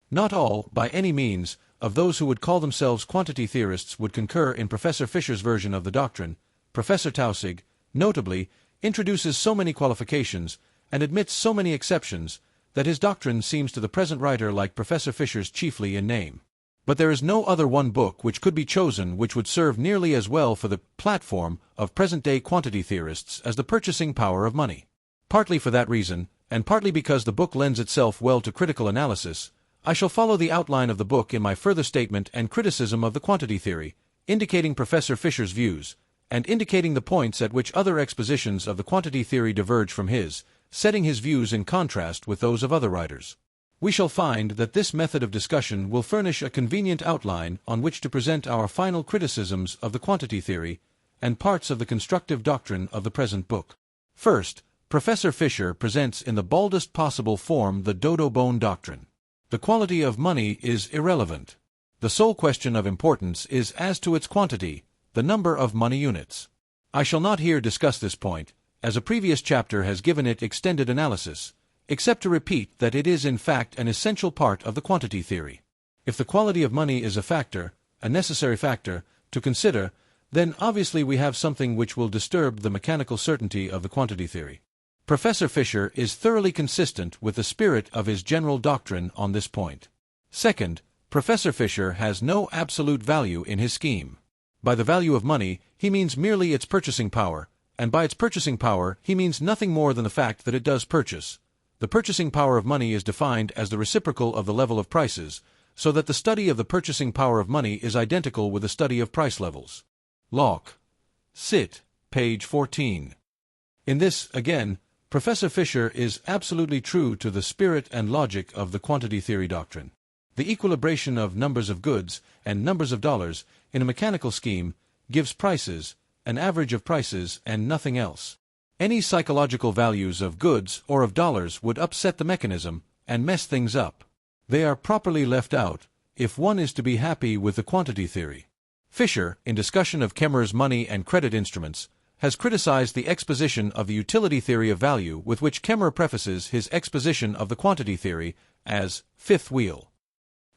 Speaker 1: Not all, by any means, of those who would call themselves quantity theorists would concur in Professor Fisher's version of the doctrine. Professor Taussig, notably, introduces so many qualifications and admits so many exceptions that his doctrine seems to the present writer like Professor Fisher's chiefly in name. But there is no other one book which could be chosen which would serve nearly as well for the platform of present-day quantity theorists as The Purchasing Power of Money. Partly for that reason, and partly because the book lends itself well to critical analysis, I shall follow the outline of the book in my further statement and criticism of the quantity theory, indicating Professor Fisher's views, and indicating the points at which other expositions of the quantity theory diverge from his, setting his views in contrast with those of other writers. We shall find that this method of discussion will furnish a convenient outline on which to present our final criticisms of the quantity theory and parts of the constructive doctrine of the present book. First, Professor Fisher presents in the baldest possible form the dodo bone doctrine. The quality of money is irrelevant. The sole question of importance is as to its quantity, the number of money units. I shall not here discuss this point, as a previous chapter has given it extended analysis, except to repeat that it is in fact an essential part of the quantity theory. If the quality of money is a factor, a necessary factor, to consider, then obviously we have something which will disturb the mechanical certainty of the quantity theory. Professor Fisher is thoroughly consistent with the spirit of his general doctrine on this point. Second, Professor Fisher has no absolute value in his scheme. By the value of money, he means merely its purchasing power, and by its purchasing power he means nothing more than the fact that it does purchase. The purchasing power of money is defined as the reciprocal of the level of prices, so that the study of the purchasing power of money is identical with the study of price levels. Locke. Cit. Page 14. In this, again, Professor Fisher is absolutely true to the spirit and logic of the quantity theory doctrine. The equilibration of numbers of goods and numbers of dollars in a mechanical scheme gives prices, an average of prices, and nothing else. Any psychological values of goods or of dollars would upset the mechanism and mess things up. They are properly left out if one is to be happy with the quantity theory. Fisher, in discussion of Kemmer's money and credit instruments, has criticized the exposition of the utility theory of value with which Kemmer prefaces his exposition of the quantity theory as fifth wheel.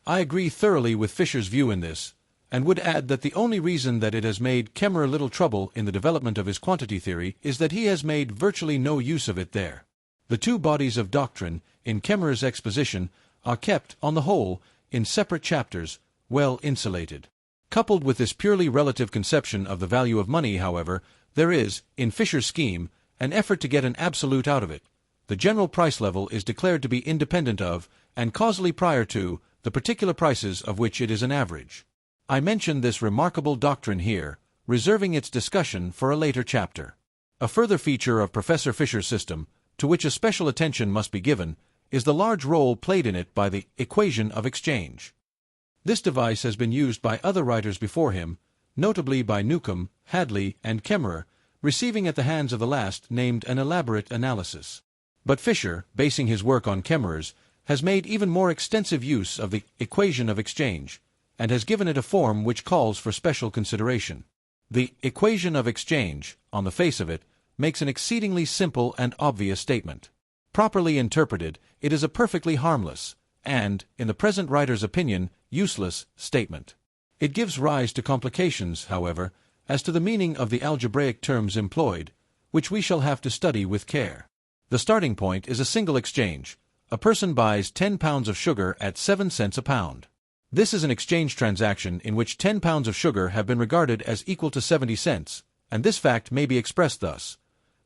Speaker 1: I agree thoroughly with Fisher's view in this, and would add that the only reason that it has made Kemmer little trouble in the development of his quantity theory is that he has made virtually no use of it there. The two bodies of doctrine in Kemmer's exposition are kept, on the whole, in separate chapters, well insulated. Coupled with this purely relative conception of the value of money, however, there is, in Fisher's scheme, an effort to get an absolute out of it. The general price level is declared to be independent of, and causally prior to, the particular prices of which it is an average. I mention this remarkable doctrine here, reserving its discussion for a later chapter. A further feature of Professor Fisher's system, to which a special attention must be given, is the large role played in it by the equation of exchange. This device has been used by other writers before him, notably by Newcomb, Hadley, and Kemmerer, receiving at the hands of the last named an elaborate analysis. But Fisher, basing his work on Kemmerer's, has made even more extensive use of the equation of exchange, and has given it a form which calls for special consideration. The equation of exchange, on the face of it, makes an exceedingly simple and obvious statement. Properly interpreted, it is a perfectly harmless, and, in the present writer's opinion, useless statement. It gives rise to complications, however, as to the meaning of the algebraic terms employed, which we shall have to study with care. The starting point is a single exchange. A person buys 10 pounds of sugar at 7 cents a pound. This is an exchange transaction in which 10 pounds of sugar have been regarded as equal to 70 cents, and this fact may be expressed thus.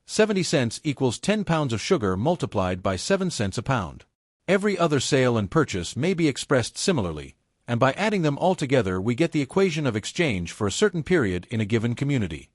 Speaker 1: 70 cents equals 10 pounds of sugar multiplied by 7 cents a pound. Every other sale and purchase may be expressed similarly, and by adding them all together we get the equation of exchange for a certain period in a given community.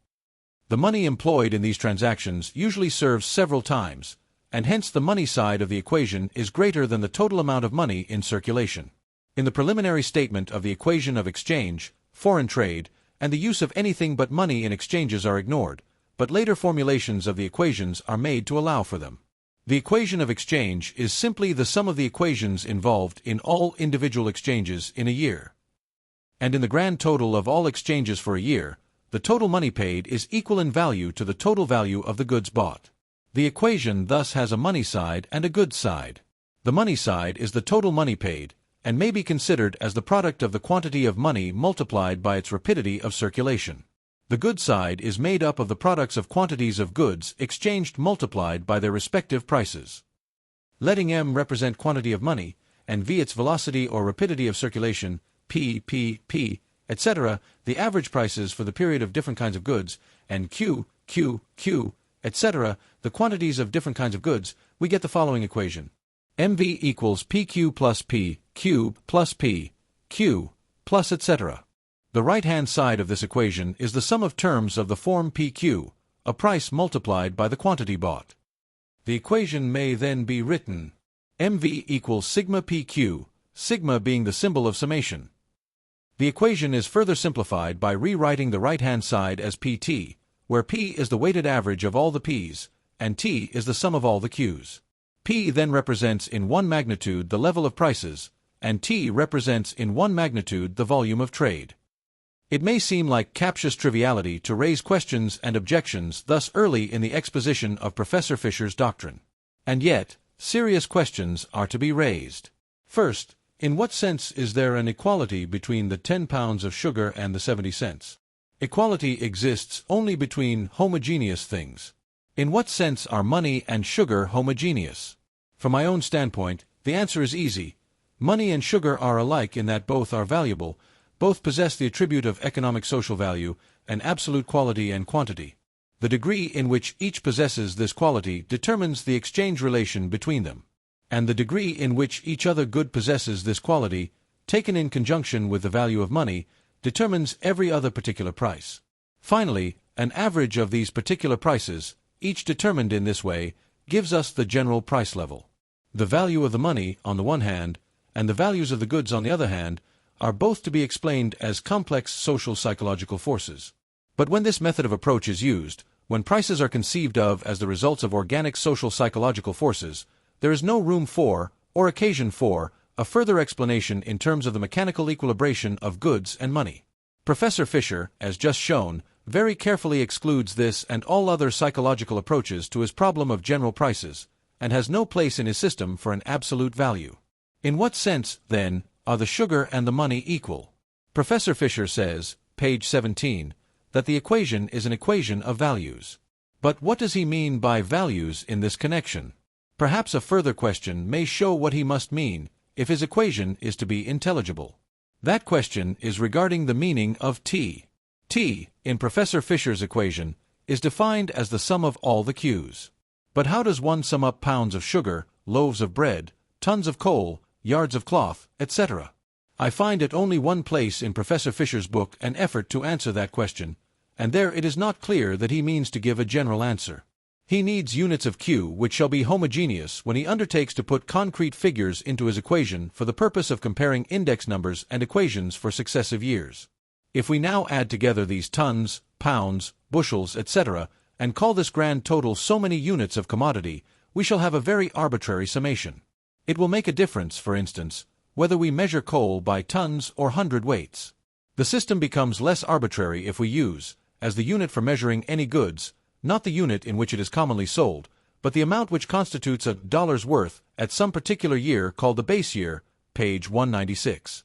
Speaker 1: The money employed in these transactions usually serves several times, and hence the money side of the equation is greater than the total amount of money in circulation. In the preliminary statement of the equation of exchange, foreign trade, and the use of anything but money in exchanges are ignored, but later formulations of the equations are made to allow for them. The equation of exchange is simply the sum of the equations involved in all individual exchanges in a year. And in the grand total of all exchanges for a year, the total money paid is equal in value to the total value of the goods bought. The equation thus has a money side and a goods side. The money side is the total money paid, and may be considered as the product of the quantity of money multiplied by its rapidity of circulation. The goods side is made up of the products of quantities of goods exchanged multiplied by their respective prices. Letting M represent quantity of money, and V its velocity or rapidity of circulation, P, etc., the average prices for the period of different kinds of goods, and Q, etc., the quantities of different kinds of goods, we get the following equation. MV equals PQ plus P, cube plus P, Q, plus etc. The right-hand side of this equation is the sum of terms of the form PQ, a price multiplied by the quantity bought. The equation may then be written MV equals sigma PQ, sigma being the symbol of summation. The equation is further simplified by rewriting the right-hand side as PT, where P is the weighted average of all the P's, and T is the sum of all the Q's. P then represents in one magnitude the level of prices, and T represents in one magnitude the volume of trade. It may seem like captious triviality to raise questions and objections thus early in the exposition of Professor Fisher's doctrine. And yet, serious questions are to be raised. First, in what sense is there an equality between the 10 pounds of sugar and the 70 cents? Equality exists only between homogeneous things. In what sense are money and sugar homogeneous? From my own standpoint, the answer is easy. Money and sugar are alike in that both are valuable, both possess the attribute of economic social value, and absolute quality and quantity. The degree in which each possesses this quality determines the exchange relation between them. And the degree in which each other good possesses this quality, taken in conjunction with the value of money, determines every other particular price. Finally, an average of these particular prices, each determined in this way, gives us the general price level. The value of the money, on the one hand, and the values of the goods on the other hand, are both to be explained as complex social psychological forces. But when this method of approach is used, when prices are conceived of as the results of organic social psychological forces, there is no room for, or occasion for, a further explanation in terms of the mechanical equilibration of goods and money. Professor Fisher, as just shown, very carefully excludes this and all other psychological approaches to his problem of general prices, and has no place in his system for an absolute value. In what sense, then, are the sugar and the money equal? Professor Fisher says, page 17, that the equation is an equation of values. But what does he mean by values in this connection? Perhaps a further question may show what he must mean, if his equation is to be intelligible. That question is regarding the meaning of T. T, in Professor Fisher's equation, is defined as the sum of all the Q's. But how does one sum up pounds of sugar, loaves of bread, tons of coal, yards of cloth, etc.? I find at only one place in Professor Fisher's book an effort to answer that question, and there it is not clear that he means to give a general answer. He needs units of Q which shall be homogeneous when he undertakes to put concrete figures into his equation for the purpose of comparing index numbers and equations for successive years. If we now add together these tons, pounds, bushels, etc., and call this grand total so many units of commodity, we shall have a very arbitrary summation. It will make a difference, for instance, whether we measure coal by tons or hundredweights. The system becomes less arbitrary if we use, as the unit for measuring any goods, not the unit in which it is commonly sold, but the amount which constitutes a dollar's worth at some particular year called the base year, page 196.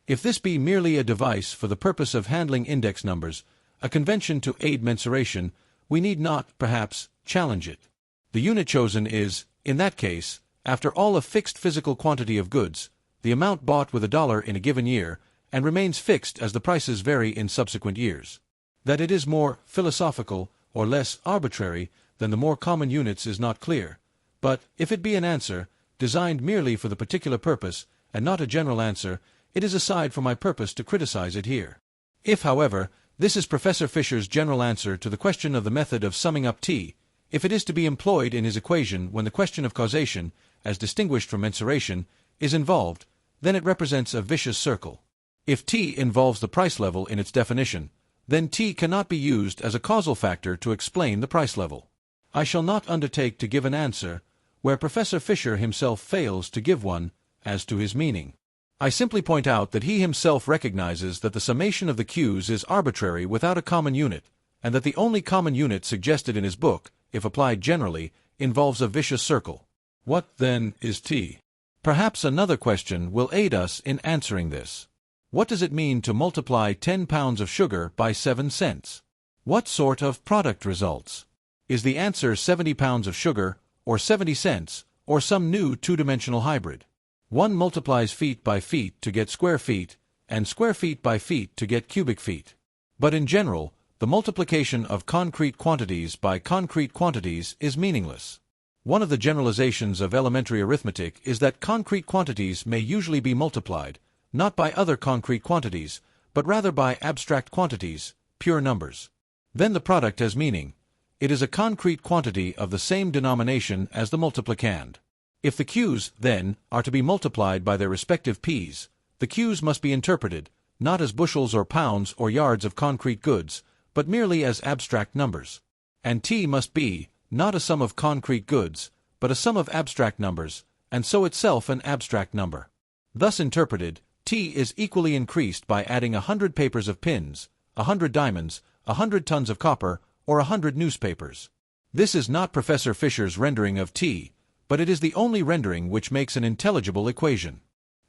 Speaker 1: If this be merely a device for the purpose of handling index numbers, a convention to aid mensuration, we need not, perhaps, challenge it. The unit chosen is, in that case, after all, a fixed physical quantity of goods, the amount bought with $1 in a given year, and remains fixed as the prices vary in subsequent years. That it is more philosophical or less arbitrary than the more common units is not clear, but if it be an answer, designed merely for the particular purpose, and not a general answer, it is aside from my purpose to criticize it here. If, however, this is Professor Fisher's general answer to the question of the method of summing up T, if it is to be employed in his equation when the question of causation, as distinguished from mensuration, is involved, then it represents a vicious circle. If T involves the price level in its definition, then T cannot be used as a causal factor to explain the price level. I shall not undertake to give an answer, where Professor Fisher himself fails to give one, as to his meaning. I simply point out that he himself recognizes that the summation of the Q's is arbitrary without a common unit, and that the only common unit suggested in his book, if applied generally, involves a vicious circle. What, then, is T? Perhaps another question will aid us in answering this. What does it mean to multiply 10 pounds of sugar by 7 cents? What sort of product results? Is the answer 70 pounds of sugar, or 70 cents, or some new two-dimensional hybrid? One multiplies feet by feet to get square feet, and square feet by feet to get cubic feet. But in general, the multiplication of concrete quantities by concrete quantities is meaningless. One of the generalizations of elementary arithmetic is that concrete quantities may usually be multiplied, not by other concrete quantities, but rather by abstract quantities, pure numbers. Then the product has meaning. It is a concrete quantity of the same denomination as the multiplicand. If the Q's, then, are to be multiplied by their respective P's, the Q's must be interpreted, not as bushels or pounds or yards of concrete goods, but merely as abstract numbers. And T must be, not a sum of concrete goods, but a sum of abstract numbers, and so itself an abstract number. Thus interpreted, T is equally increased by adding 100 papers of pins, 100 diamonds, 100 tons of copper, or 100 newspapers. This is not Professor Fisher's rendering of T, but it is the only rendering which makes an intelligible equation.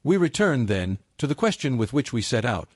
Speaker 1: We return, then, to the question with which we set out.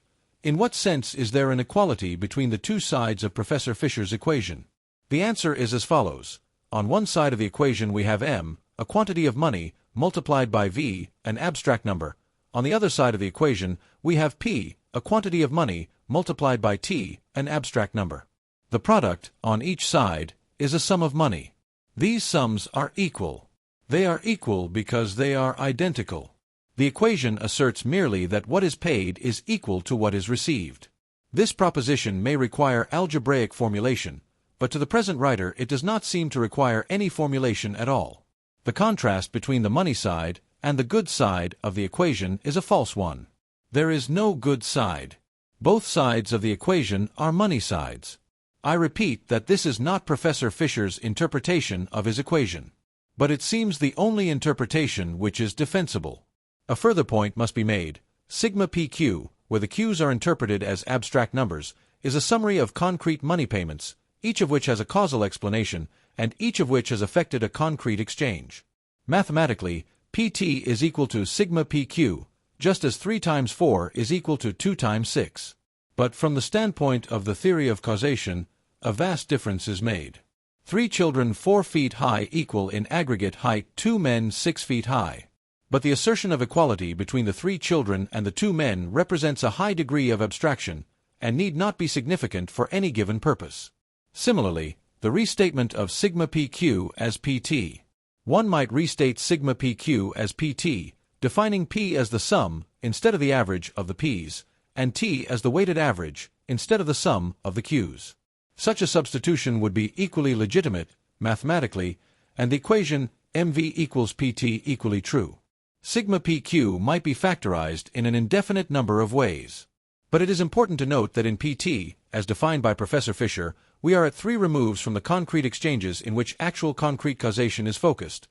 Speaker 1: In what sense is there an equality between the two sides of Professor Fisher's equation? The answer is as follows. On one side of the equation we have M, a quantity of money, multiplied by V, an abstract number. On the other side of the equation, we have P, a quantity of money, multiplied by T, an abstract number. The product, on each side, is a sum of money. These sums are equal. They are equal because they are identical. The equation asserts merely that what is paid is equal to what is received. This proposition may require algebraic formulation, but to the present writer it does not seem to require any formulation at all. The contrast between the money side and the good side of the equation is a false one. There is no good side. Both sides of the equation are money sides. I repeat that this is not Professor Fisher's interpretation of his equation. But it seems the only interpretation which is defensible. A further point must be made. Sigma PQ, where the Q's are interpreted as abstract numbers, is a summary of concrete money payments, each of which has a causal explanation, and each of which has affected a concrete exchange. Mathematically, PT is equal to sigma PQ, just as 3 times 4 is equal to 2 times 6. But from the standpoint of the theory of causation, a vast difference is made. 3 children 4 feet high equal in aggregate height 2 men 6 feet high. But the assertion of equality between the 3 children and the 2 men represents a high degree of abstraction, and need not be significant for any given purpose. Similarly, the restatement of sigma PQ as PT. One might restate sigma PQ as PT, defining P as the sum, instead of the average, of the P's, and T as the weighted average, instead of the sum, of the Q's. Such a substitution would be equally legitimate, mathematically, and the equation MV equals PT equally true. Sigma PQ might be factorized in an indefinite number of ways. But it is important to note that in PT, as defined by Professor Fisher, we are at 3 removes from the concrete exchanges in which actual concrete causation is focused.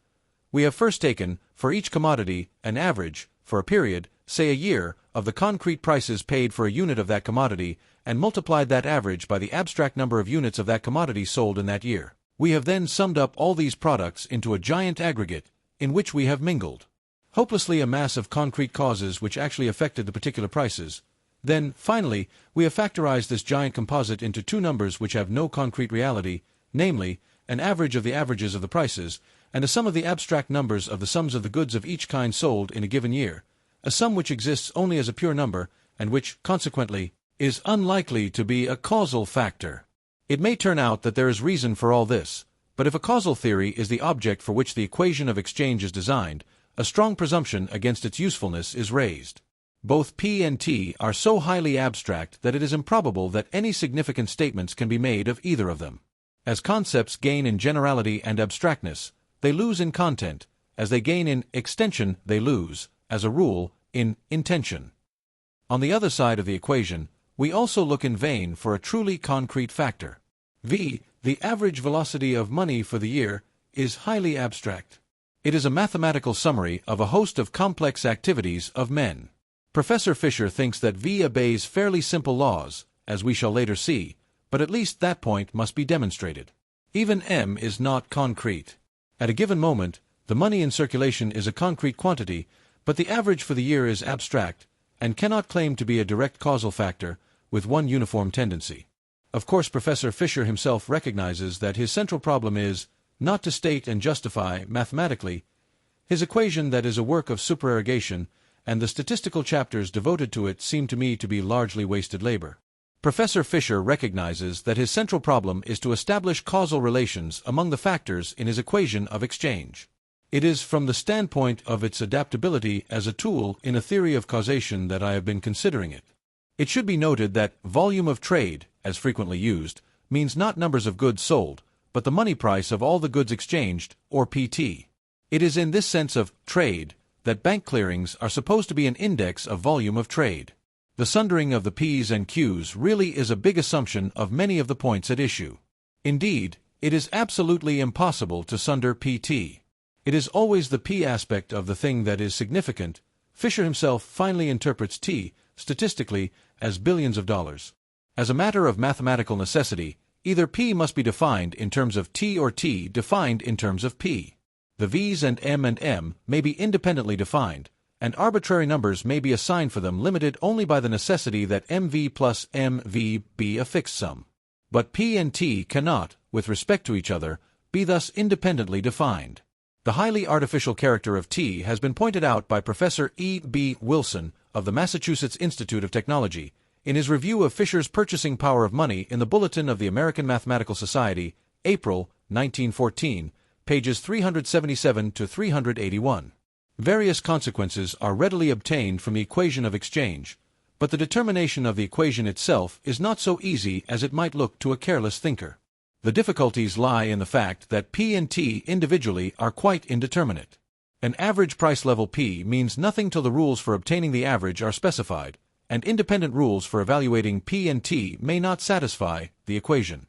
Speaker 1: We have first taken, for each commodity, an average, for a period, say a year, of the concrete prices paid for a unit of that commodity, and multiplied that average by the abstract number of units of that commodity sold in that year. We have then summed up all these products into a giant aggregate, in which we have mingled hopelessly a mass of concrete causes which actually affected the particular prices. Then, finally, we have factorized this giant composite into 2 numbers which have no concrete reality, namely, an average of the averages of the prices, and a sum of the abstract numbers of the sums of the goods of each kind sold in a given year, a sum which exists only as a pure number, and which, consequently, is unlikely to be a causal factor. It may turn out that there is reason for all this, but if a causal theory is the object for which the equation of exchange is designed, a strong presumption against its usefulness is raised. Both P and T are so highly abstract that it is improbable that any significant statements can be made of either of them. As concepts gain in generality and abstractness, they lose in content. As they gain in extension, they lose, as a rule, in intension. On the other side of the equation, we also look in vain for a truly concrete factor. V, the average velocity of money for the year, is highly abstract. It is a mathematical summary of a host of complex activities of men. Professor Fisher thinks that V obeys fairly simple laws, as we shall later see, but at least that point must be demonstrated. Even M is not concrete. At a given moment, the money in circulation is a concrete quantity, but the average for the year is abstract, and cannot claim to be a direct causal factor, with one uniform tendency. Of course, Professor Fisher himself recognizes that his central problem is not to state and justify, mathematically, his equation that is a work of supererogation, and the statistical chapters devoted to it seem to me to be largely wasted labor. Professor Fisher recognizes that his central problem is to establish causal relations among the factors in his equation of exchange. It is from the standpoint of its adaptability as a tool in a theory of causation that I have been considering it. It should be noted that volume of trade, as frequently used, means not numbers of goods sold, but the money price of all the goods exchanged, or PT. It is in this sense of trade that bank clearings are supposed to be an index of volume of trade. The sundering of the P's and Q's really is a big assumption of many of the points at issue. Indeed, it is absolutely impossible to sunder PT. It is always the P aspect of the thing that is significant. Fisher himself finally interprets T, statistically, as billions of dollars. As a matter of mathematical necessity, either P must be defined in terms of T or T defined in terms of P. The V's and M may be independently defined, and arbitrary numbers may be assigned for them limited only by the necessity that MV plus MV be a fixed sum. But P and T cannot, with respect to each other, be thus independently defined. The highly artificial character of T has been pointed out by Professor E. B. Wilson of the Massachusetts Institute of Technology in his review of Fisher's Purchasing Power of Money in the Bulletin of the American Mathematical Society, April, 1914, pages 377 to 381. Various consequences are readily obtained from the equation of exchange, but the determination of the equation itself is not so easy as it might look to a careless thinker. The difficulties lie in the fact that P and T individually are quite indeterminate. An average price level P means nothing till the rules for obtaining the average are specified, and independent rules for evaluating P and T may not satisfy the equation.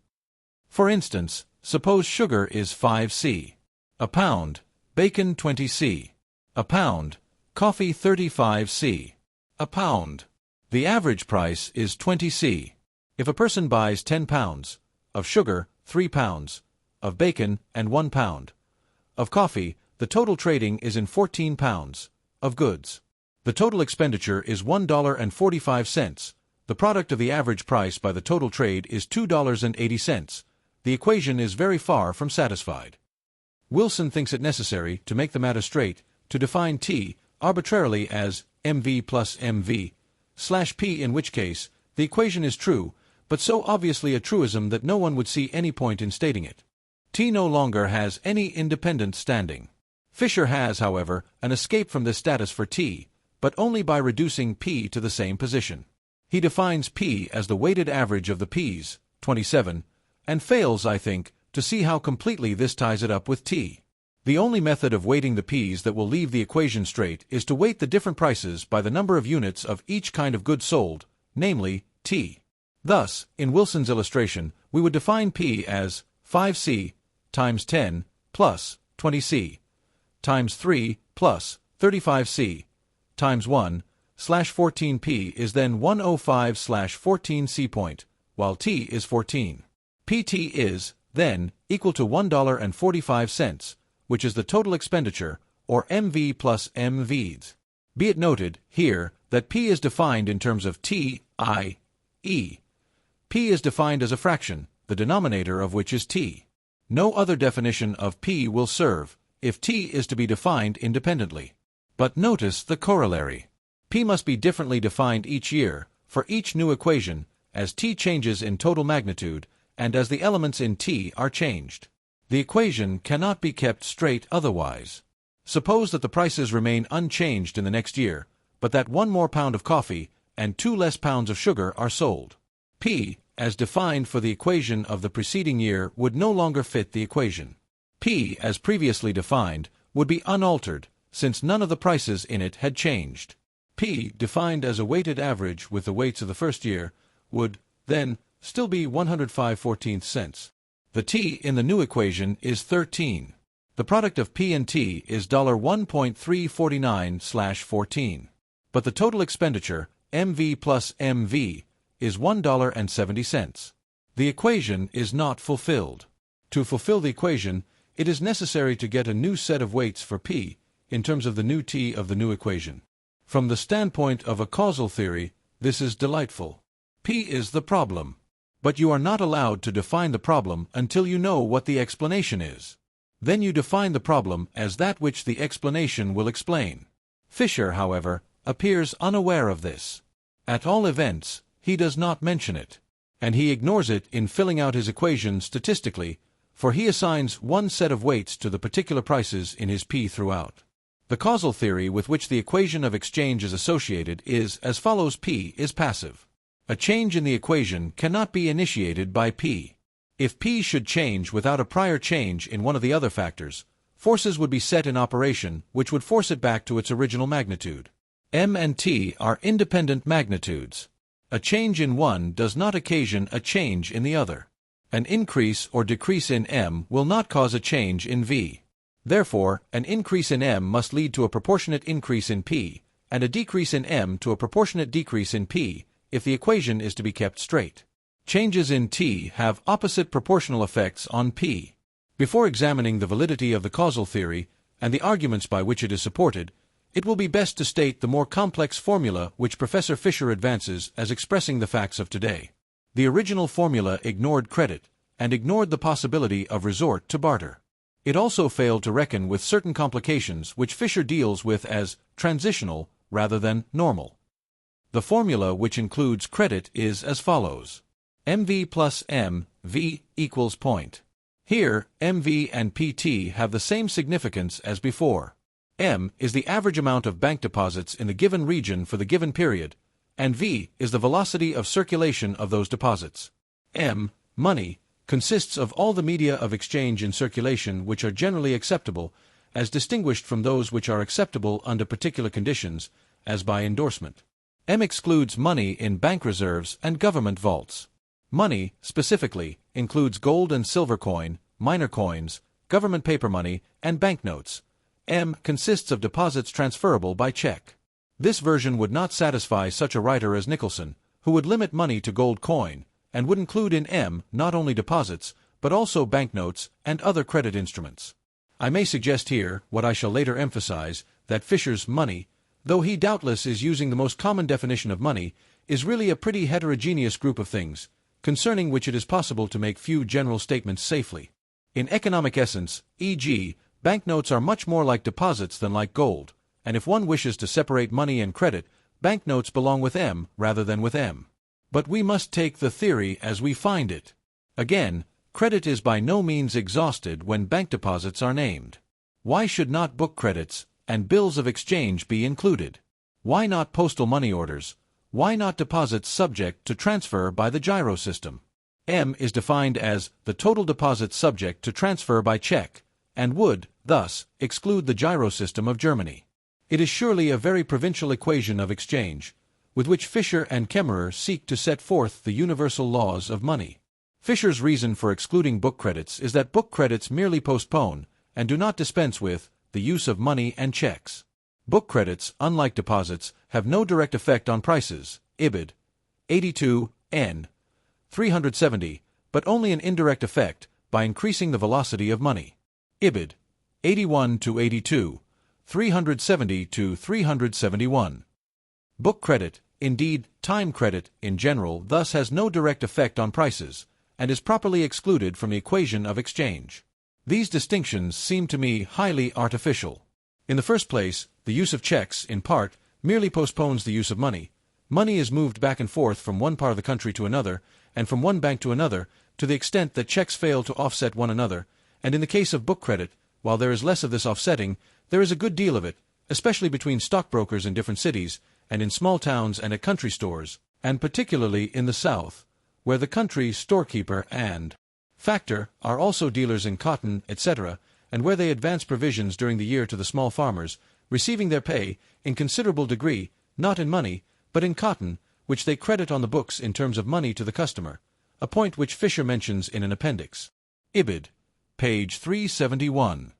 Speaker 1: For instance, suppose sugar is 5c, a pound, bacon 20c, a pound, coffee 35c, a pound. The average price is 20c. If a person buys 10 pounds of sugar, 3 pounds of bacon, and 1 pound of coffee, the total trading is in 14 pounds of goods. The total expenditure is $1.45. The product of the average price by the total trade is $2.80. The equation is very far from satisfied. Wilson thinks it necessary, to make the matter straight, to define T arbitrarily as MV plus MV slash P, in which case the equation is true, but so obviously a truism that no one would see any point in stating it. T no longer has any independent standing. Fisher has, however, an escape from this status for T, but only by reducing P to the same position. He defines P as the weighted average of the P's, 27, and fails, I think, to see how completely this ties it up with T. The only method of weighting the P's that will leave the equation straight is to weight the different prices by the number of units of each kind of good sold, namely, T. Thus, in Wilson's illustration, we would define P as 5c times 10 plus 20c times 3 plus 35c times 1 slash 14p is then 105 slash 14c point, while t is 14. PT is, then, equal to $1.45, which is the total expenditure, or MV plus MVs. Be it noted, here, that P is defined in terms of T, I, E. P is defined as a fraction, the denominator of which is T. No other definition of P will serve, if T is to be defined independently. But notice the corollary. P must be differently defined each year, for each new equation, as T changes in total magnitude, and as the elements in T are changed. The equation cannot be kept straight otherwise. Suppose that the prices remain unchanged in the next year, but that 1 more pound of coffee and 2 less pounds of sugar are sold. P, as defined for the equation of the preceding year, would no longer fit the equation. P, as previously defined, would be unaltered, since none of the prices in it had changed. P, defined as a weighted average with the weights of the first year, would, then, still be 105/14 cents. The T in the new equation is 13. The product of P and T is $1.349/14. But the total expenditure, MV plus MV, is $1.70. The equation is not fulfilled. To fulfill the equation, it is necessary to get a new set of weights for P in terms of the new T of the new equation. From the standpoint of a causal theory, this is delightful. P is the problem. But you are not allowed to define the problem until you know what the explanation is. Then you define the problem as that which the explanation will explain. Fisher, however, appears unaware of this. At all events, he does not mention it. And he ignores it in filling out his equation statistically, for he assigns one set of weights to the particular prices in his P throughout. The causal theory with which the equation of exchange is associated is as follows: P is passive. A change in the equation cannot be initiated by P. If P should change without a prior change in one of the other factors, forces would be set in operation which would force it back to its original magnitude. M and T are independent magnitudes. A change in one does not occasion a change in the other. An increase or decrease in M will not cause a change in V. Therefore, an increase in M must lead to a proportionate increase in P, and a decrease in M to a proportionate decrease in P, if the equation is to be kept straight. Changes in T have opposite proportional effects on P. Before examining the validity of the causal theory and the arguments by which it is supported, it will be best to state the more complex formula which Professor Fisher advances as expressing the facts of today. The original formula ignored credit and ignored the possibility of resort to barter. It also failed to reckon with certain complications which Fisher deals with as transitional rather than normal. The formula which includes credit is as follows: MV plus MV equals point. Here, MV and PT have the same significance as before. M is the average amount of bank deposits in the given region for the given period, and V is the velocity of circulation of those deposits. M, money, consists of all the media of exchange in circulation which are generally acceptable, as distinguished from those which are acceptable under particular conditions, as by endorsement. M excludes money in bank reserves and government vaults. Money, specifically, includes gold and silver coin, minor coins, government paper money, and banknotes. M consists of deposits transferable by check. This version would not satisfy such a writer as Nicholson, who would limit money to gold coin, and would include in M not only deposits, but also banknotes and other credit instruments. I may suggest here, what I shall later emphasize, that Fisher's money, though he doubtless is using the most common definition of money, is really a pretty heterogeneous group of things, concerning which it is possible to make few general statements safely. In economic essence, e.g., banknotes are much more like deposits than like gold, and if one wishes to separate money and credit, banknotes belong with M rather than with M. But we must take the theory as we find it. Again, credit is by no means exhausted when bank deposits are named. Why should not book credits and bills of exchange be included? Why not postal money orders? Why not deposits subject to transfer by the gyro system? M is defined as the total deposits subject to transfer by check, and would, thus, exclude the gyro system of Germany. It is surely a very provincial equation of exchange, with which Fisher and Kemmerer seek to set forth the universal laws of money. Fisher's reason for excluding book credits is that book credits merely postpone, and do not dispense with, the use of money and checks. Book credits, unlike deposits, have no direct effect on prices, IBID 82, N 370, but only an indirect effect, by increasing the velocity of money. IBID 81 to 82, 370 to 371. Book credit, indeed, time credit, in general, thus has no direct effect on prices, and is properly excluded from the equation of exchange. These distinctions seem to me highly artificial. In the first place, the use of checks, in part, merely postpones the use of money. Money is moved back and forth from one part of the country to another, and from one bank to another, to the extent that checks fail to offset one another, and in the case of book credit, while there is less of this offsetting, there is a good deal of it, especially between stockbrokers in different cities, and in small towns and at country stores, and particularly in the South, where the country storekeeper and factor are also dealers in cotton, etc., and where they advance provisions during the year to the small farmers, receiving their pay, in considerable degree, not in money, but in cotton, which they credit on the books in terms of money to the customer, a point which Fisher mentions in an appendix. IBID, page 371.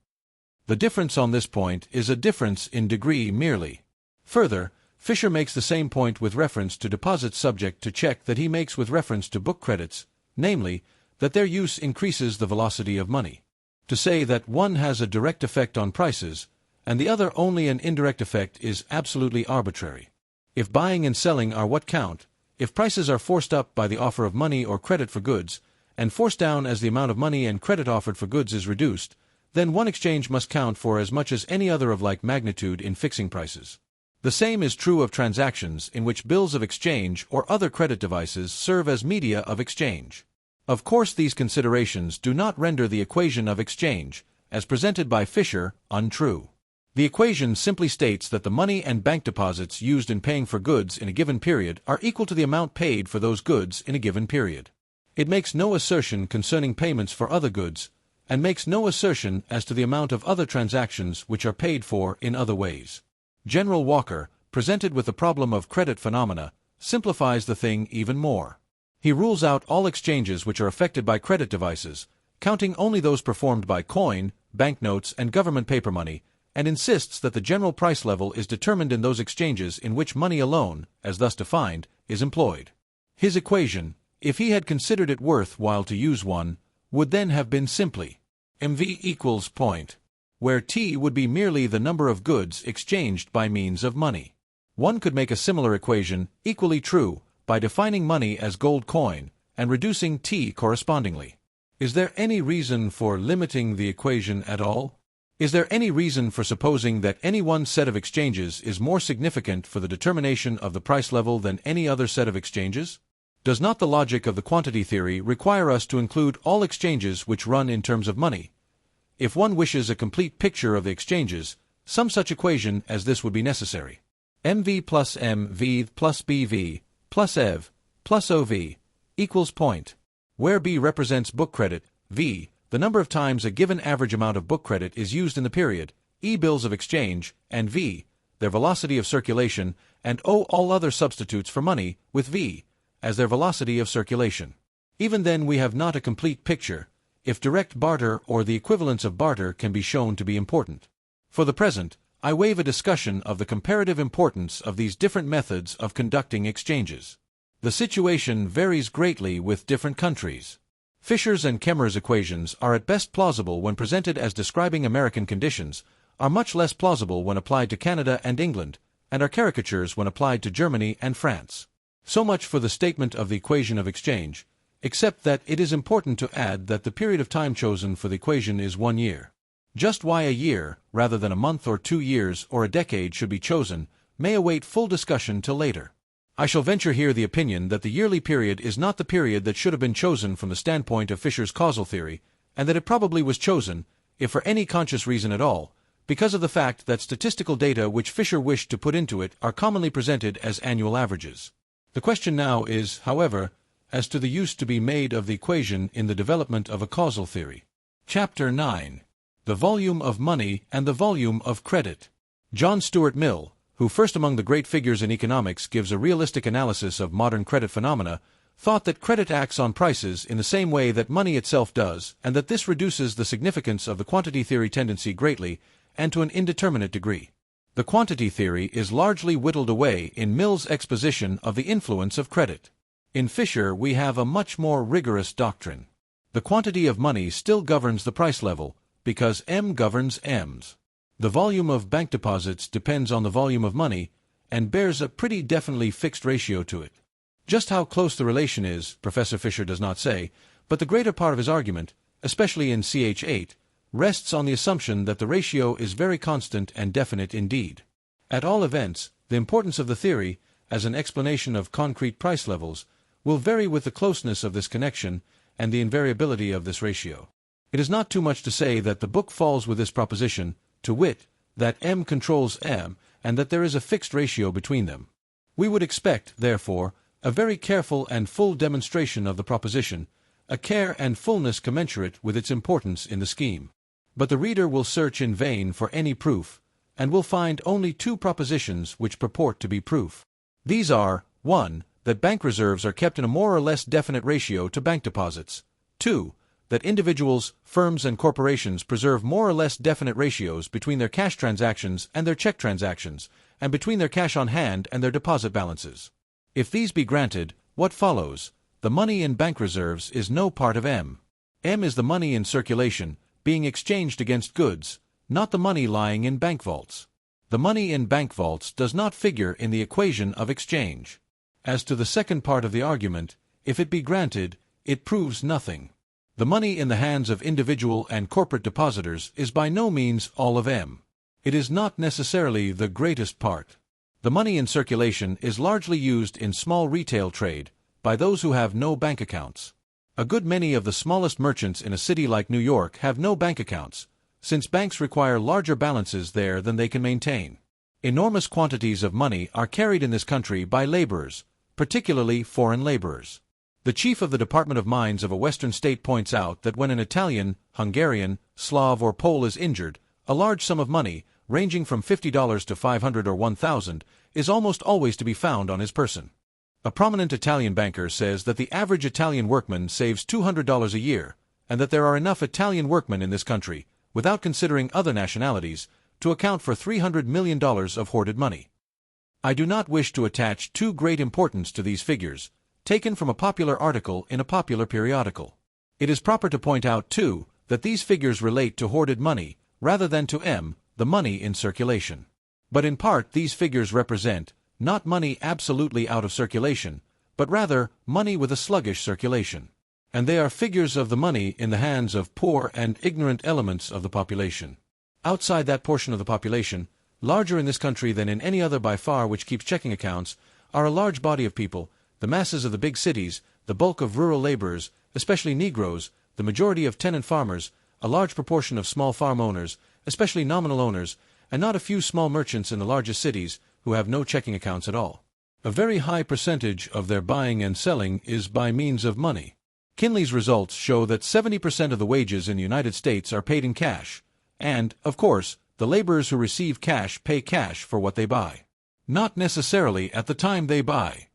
Speaker 1: The difference on this point is a difference in degree merely. Further, Fisher makes the same point with reference to deposits subject to check that he makes with reference to book credits, namely, that their use increases the velocity of money. To say that one has a direct effect on prices, and the other only an indirect effect is absolutely arbitrary. If buying and selling are what count, if prices are forced up by the offer of money or credit for goods, and forced down as the amount of money and credit offered for goods is reduced, then one exchange must count for as much as any other of like magnitude in fixing prices. The same is true of transactions in which bills of exchange or other credit devices serve as media of exchange. Of course, these considerations do not render the equation of exchange, as presented by Fisher, untrue. The equation simply states that the money and bank deposits used in paying for goods in a given period are equal to the amount paid for those goods in a given period. It makes no assertion concerning payments for other goods, and makes no assertion as to the amount of other transactions which are paid for in other ways. General Walker, presented with the problem of credit phenomena, simplifies the thing even more. He rules out all exchanges which are affected by credit devices, counting only those performed by coin, banknotes, and government paper money, and insists that the general price level is determined in those exchanges in which money alone, as thus defined, is employed. His equation, if he had considered it worth while to use one, would then have been simply MV equals point, where T would be merely the number of goods exchanged by means of money. One could make a similar equation, equally true, by defining money as gold coin, and reducing T correspondingly. Is there any reason for limiting the equation at all? Is there any reason for supposing that any one set of exchanges is more significant for the determination of the price level than any other set of exchanges? Does not the logic of the quantity theory require us to include all exchanges which run in terms of money? If one wishes a complete picture of the exchanges, some such equation as this would be necessary. MV plus MV plus BV plus EV plus OV equals point, where B represents book credit, V, the number of times a given average amount of book credit is used in the period, E, bills of exchange, and V, their velocity of circulation, and O, all other substitutes for money, with V, as their velocity of circulation. Even then we have not a complete picture, if direct barter or the equivalence of barter can be shown to be important. For the present, I waive a discussion of the comparative importance of these different methods of conducting exchanges. The situation varies greatly with different countries. Fisher's and Kemmer's equations are at best plausible when presented as describing American conditions, are much less plausible when applied to Canada and England, and are caricatures when applied to Germany and France. So much for the statement of the equation of exchange, except that it is important to add that the period of time chosen for the equation is 1 year. Just why a year, rather than a month or 2 years or a decade should be chosen, may await full discussion till later. I shall venture here the opinion that the yearly period is not the period that should have been chosen from the standpoint of Fisher's causal theory, and that it probably was chosen, if for any conscious reason at all, because of the fact that statistical data which Fisher wished to put into it are commonly presented as annual averages. The question now is, however, as to the use to be made of the equation in the development of a causal theory. Chapter 9. The volume of money and the volume of credit. John Stuart Mill, who first among the great figures in economics gives a realistic analysis of modern credit phenomena, thought that credit acts on prices in the same way that money itself does, and that this reduces the significance of the quantity theory tendency greatly, and to an indeterminate degree. The quantity theory is largely whittled away in Mill's exposition of the influence of credit. In Fisher we have a much more rigorous doctrine. The quantity of money still governs the price level, because M governs M's. The volume of bank deposits depends on the volume of money, and bears a pretty definitely fixed ratio to it. Just how close the relation is, Professor Fisher does not say, but the greater part of his argument, especially in Ch. 8, rests on the assumption that the ratio is very constant and definite indeed. At all events, the importance of the theory, as an explanation of concrete price levels, will vary with the closeness of this connection and the invariability of this ratio. It is not too much to say that the book falls with this proposition, to wit, that M controls M, and that there is a fixed ratio between them. We would expect, therefore, a very careful and full demonstration of the proposition, a care and fullness commensurate with its importance in the scheme. But the reader will search in vain for any proof, and will find only 2 propositions which purport to be proof. These are, 1, that bank reserves are kept in a more or less definite ratio to bank deposits, 2, that individuals, firms, and corporations preserve more or less definite ratios between their cash transactions and their check transactions, and between their cash on hand and their deposit balances. If these be granted, what follows? The money in bank reserves is no part of M. M is the money in circulation, being exchanged against goods, not the money lying in bank vaults. The money in bank vaults does not figure in the equation of exchange. As to the second part of the argument, if it be granted, it proves nothing. The money in the hands of individual and corporate depositors is by no means all of M. It is not necessarily the greatest part. The money in circulation is largely used in small retail trade, by those who have no bank accounts. A good many of the smallest merchants in a city like New York have no bank accounts, since banks require larger balances there than they can maintain. Enormous quantities of money are carried in this country by laborers, particularly foreign laborers. The chief of the Department of Mines of a western state points out that when an Italian, Hungarian, Slav, or Pole is injured, a large sum of money, ranging from $50 to $500 or $1,000, is almost always to be found on his person. A prominent Italian banker says that the average Italian workman saves $200 a year, and that there are enough Italian workmen in this country, without considering other nationalities, to account for $300 million of hoarded money. I do not wish to attach too great importance to these figures, taken from a popular article in a popular periodical. It is proper to point out, too, that these figures relate to hoarded money, rather than to M, the money in circulation. But in part these figures represent, not money absolutely out of circulation, but rather money with a sluggish circulation. And they are figures of the money in the hands of poor and ignorant elements of the population. Outside that portion of the population, larger in this country than in any other by far which keeps checking accounts, are a large body of people, the masses of the big cities, the bulk of rural laborers, especially Negroes, the majority of tenant farmers, a large proportion of small farm owners, especially nominal owners, and not a few small merchants in the largest cities who have no checking accounts at all. A very high percentage of their buying and selling is by means of money. Kinley's results show that 70% of the wages in the United States are paid in cash, and, of course, the laborers who receive cash pay cash for what they buy. Not necessarily at the time they buy.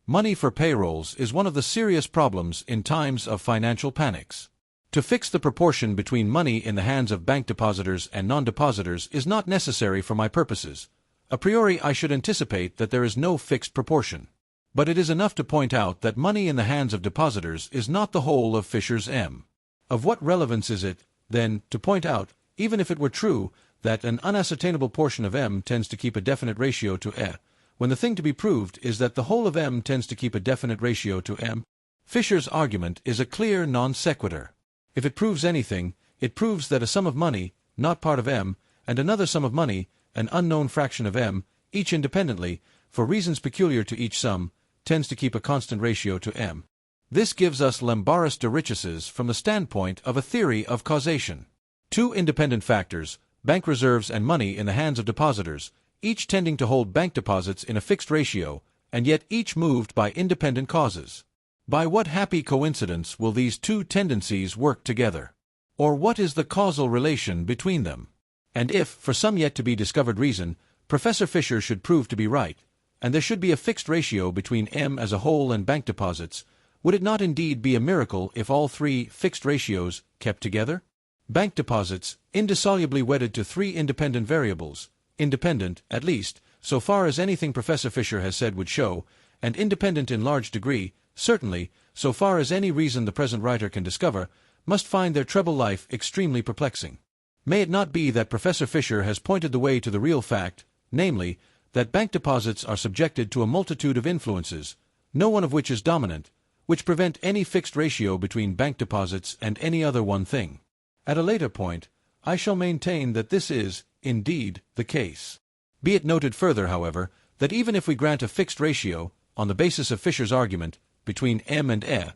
Speaker 1: Money for payrolls is one of the serious problems in times of financial panics. To fix the proportion between money in the hands of bank depositors and non-depositors is not necessary for my purposes. A priori I should anticipate that there is no fixed proportion. But it is enough to point out that money in the hands of depositors is not the whole of Fisher's M. Of what relevance is it, then, to point out, even if it were true, that an unascertainable portion of M tends to keep a definite ratio to E, when the thing to be proved is that the whole of M tends to keep a definite ratio to M? Fisher's argument is a clear non sequitur. If it proves anything, it proves that a sum of money, not part of M, and another sum of money, an unknown fraction of M, each independently, for reasons peculiar to each sum, tends to keep a constant ratio to M. This gives us lembaris dirichis from the standpoint of a theory of causation. Two independent factors, bank reserves and money in the hands of depositors, each tending to hold bank deposits in a fixed ratio, and yet each moved by independent causes. By what happy coincidence will these two tendencies work together? Or what is the causal relation between them? And if, for some yet to be discovered reason, Professor Fisher should prove to be right, and there should be a fixed ratio between M as a whole and bank deposits, would it not indeed be a miracle if all three fixed ratios kept together? Bank deposits, indissolubly wedded to three independent variables, independent, at least, so far as anything Professor Fisher has said would show, and independent in large degree, certainly, so far as any reason the present writer can discover, must find their treble life extremely perplexing. May it not be that Professor Fisher has pointed the way to the real fact, namely, that bank deposits are subjected to a multitude of influences, no one of which is dominant, which prevent any fixed ratio between bank deposits and any other one thing. At a later point, I shall maintain that this is, indeed, the case. Be it noted further, however, that even if we grant a fixed ratio, on the basis of Fisher's argument, between M and E,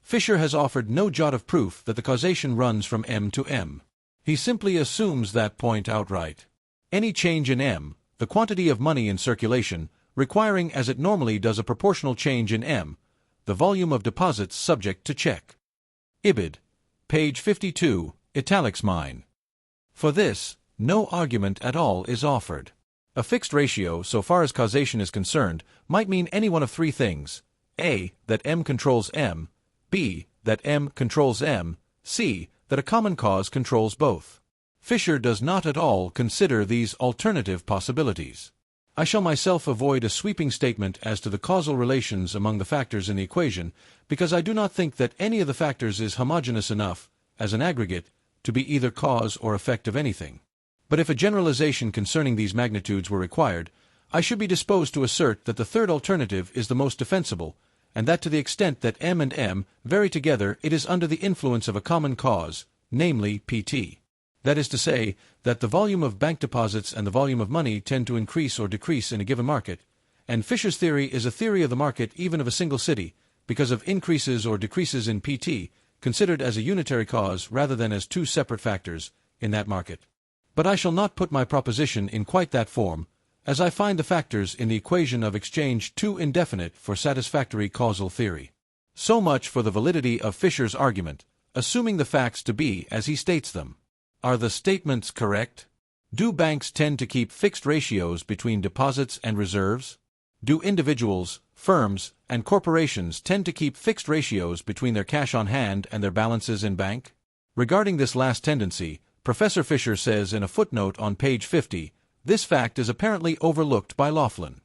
Speaker 1: Fisher has offered no jot of proof that the causation runs from M to M. He simply assumes that point outright. Any change in M, the quantity of money in circulation, requiring as it normally does a proportional change in M, the volume of deposits subject to check. Ibid. Page 52, italics mine. For this, no argument at all is offered. A fixed ratio, so far as causation is concerned, might mean any one of three things: A, that M controls M; B, that M controls M; C. That a common cause controls both. Fisher does not at all consider these alternative possibilities. I shall myself avoid a sweeping statement as to the causal relations among the factors in the equation, because I do not think that any of the factors is homogeneous enough, as an aggregate, to be either cause or effect of anything. But if a generalization concerning these magnitudes were required, I should be disposed to assert that the third alternative is the most defensible, and that to the extent that M and M vary together it is under the influence of a common cause, namely PT. That is to say, that the volume of bank deposits and the volume of money tend to increase or decrease in a given market, and Fisher's theory is a theory of the market even of a single city, because of increases or decreases in PT, considered as a unitary cause rather than as two separate factors, in that market. But I shall not put my proposition in quite that form, as I find the factors in the equation of exchange too indefinite for satisfactory causal theory. So much for the validity of Fisher's argument, assuming the facts to be as he states them. Are the statements correct? Do banks tend to keep fixed ratios between deposits and reserves? Do individuals, firms, and corporations tend to keep fixed ratios between their cash on hand and their balances in bank? Regarding this last tendency, Professor Fisher says in a footnote on page 50, this fact is apparently overlooked by Laughlin.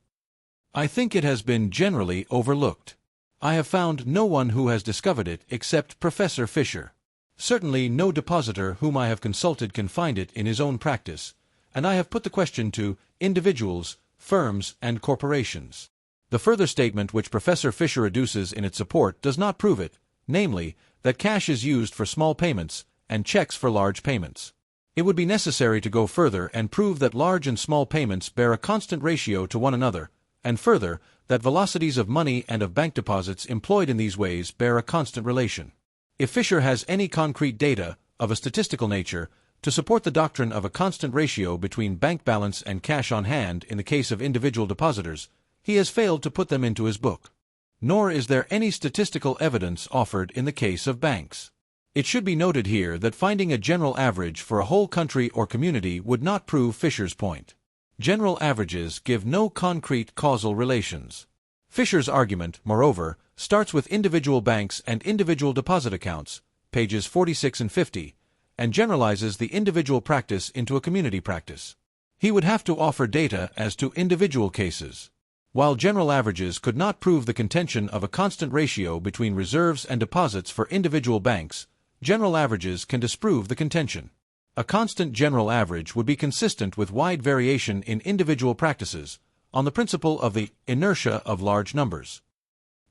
Speaker 1: I think it has been generally overlooked. I have found no one who has discovered it except Professor Fisher. Certainly no depositor whom I have consulted can find it in his own practice, and I have put the question to individuals, firms, and corporations. The further statement which Professor Fisher adduces in its support does not prove it, namely, that cash is used for small payments and checks for large payments. It would be necessary to go further and prove that large and small payments bear a constant ratio to one another, and further, that velocities of money and of bank deposits employed in these ways bear a constant relation. If Fisher has any concrete data, of a statistical nature, to support the doctrine of a constant ratio between bank balance and cash on hand in the case of individual depositors, he has failed to put them into his book. Nor is there any statistical evidence offered in the case of banks. It should be noted here that finding a general average for a whole country or community would not prove Fisher's point. General averages give no concrete causal relations. Fisher's argument, moreover, starts with individual banks and individual deposit accounts, pages 46 and 50, and generalizes the individual practice into a community practice. He would have to offer data as to individual cases. While general averages could not prove the contention of a constant ratio between reserves and deposits for individual banks, general averages can disprove the contention. A constant general average would be consistent with wide variation in individual practices, on the principle of the inertia of large numbers.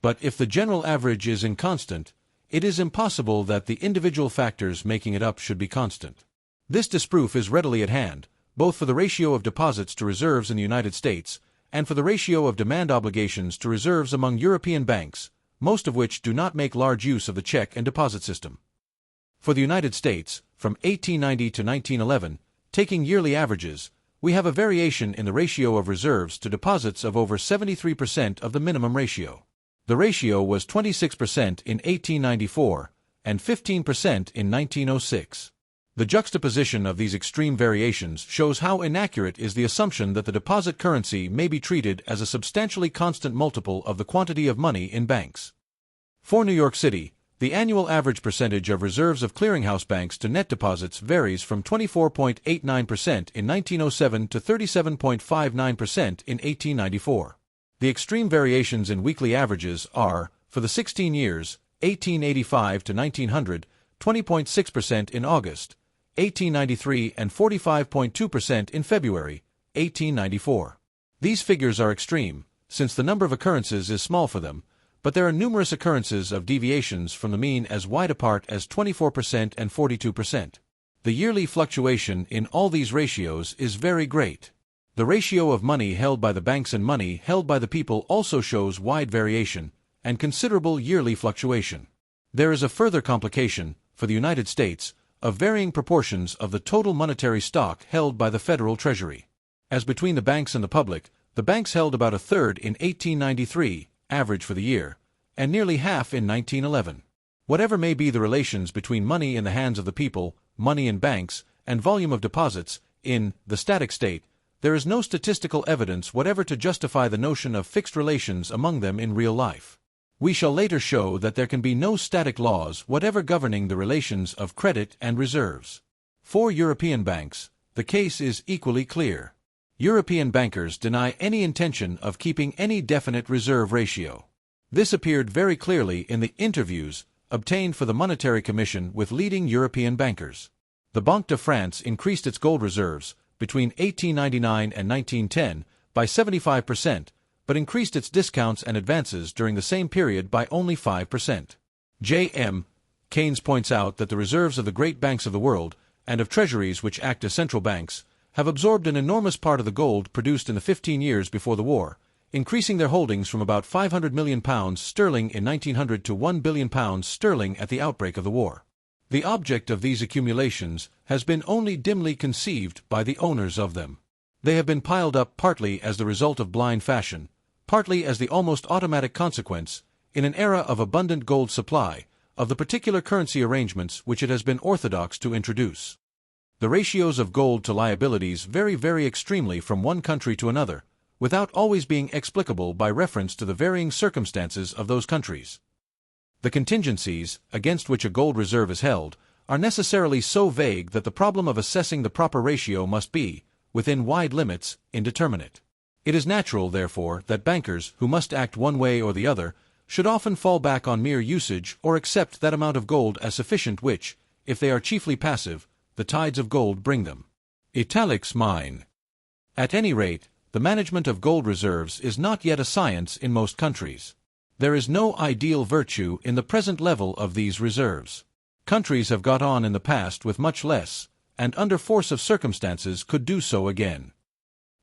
Speaker 1: But if the general average is inconstant, it is impossible that the individual factors making it up should be constant. This disproof is readily at hand, both for the ratio of deposits to reserves in the United States and for the ratio of demand obligations to reserves among European banks, most of which do not make large use of the check and deposit system. For the United States, from 1890 to 1911, taking yearly averages, we have a variation in the ratio of reserves to deposits of over 73% of the minimum ratio. The ratio was 26% in 1894 and 15% in 1906. The juxtaposition of these extreme variations shows how inaccurate is the assumption that the deposit currency may be treated as a substantially constant multiple of the quantity of money in banks. For New York City, the annual average percentage of reserves of clearinghouse banks to net deposits varies from 24.89% in 1907 to 37.59% in 1894. The extreme variations in weekly averages are, for the 16 years, 1885 to 1900, 20.6% in August, 1893 and 45.2% in February, 1894. These figures are extreme, since the number of occurrences is small for them, but there are numerous occurrences of deviations from the mean as wide apart as 24% and 42%. The yearly fluctuation in all these ratios is very great. The ratio of money held by the banks and money held by the people also shows wide variation and considerable yearly fluctuation. There is a further complication, for the United States, of varying proportions of the total monetary stock held by the Federal Treasury. As between the banks and the public, the banks held about a third in 1893, average for the year, and nearly half in 1911. Whatever may be the relations between money in the hands of the people, money in banks, and volume of deposits, in the static state, there is no statistical evidence whatever to justify the notion of fixed relations among them in real life. We shall later show that there can be no static laws whatever governing the relations of credit and reserves. For European banks, the case is equally clear. European bankers deny any intention of keeping any definite reserve ratio. This appeared very clearly in the interviews obtained for the Monetary Commission with leading European bankers. The Banque de France increased its gold reserves between 1899 and 1910 by 75%, but increased its discounts and advances during the same period by only 5%. J.M. Keynes points out that the reserves of the great banks of the world, and of treasuries which act as central banks, have absorbed an enormous part of the gold produced in the 15 years before the war, increasing their holdings from about £500 million in 1900 to £1 billion at the outbreak of the war. The object of these accumulations has been only dimly conceived by the owners of them. They have been piled up partly as the result of blind fashion, partly as the almost automatic consequence, in an era of abundant gold supply, of the particular currency arrangements which it has been orthodox to introduce. The ratios of gold to liabilities vary extremely from one country to another, without always being explicable by reference to the varying circumstances of those countries. The contingencies, against which a gold reserve is held, are necessarily so vague that the problem of assessing the proper ratio must be, within wide limits, indeterminate. It is natural, therefore, that bankers, who must act one way or the other, should often fall back on mere usage or accept that amount of gold as sufficient which, if they are chiefly passive, the tides of gold bring them. Italics mine. At any rate, the management of gold reserves is not yet a science in most countries. There is no ideal virtue in the present level of these reserves. Countries have got on in the past with much less, and under force of circumstances could do so again.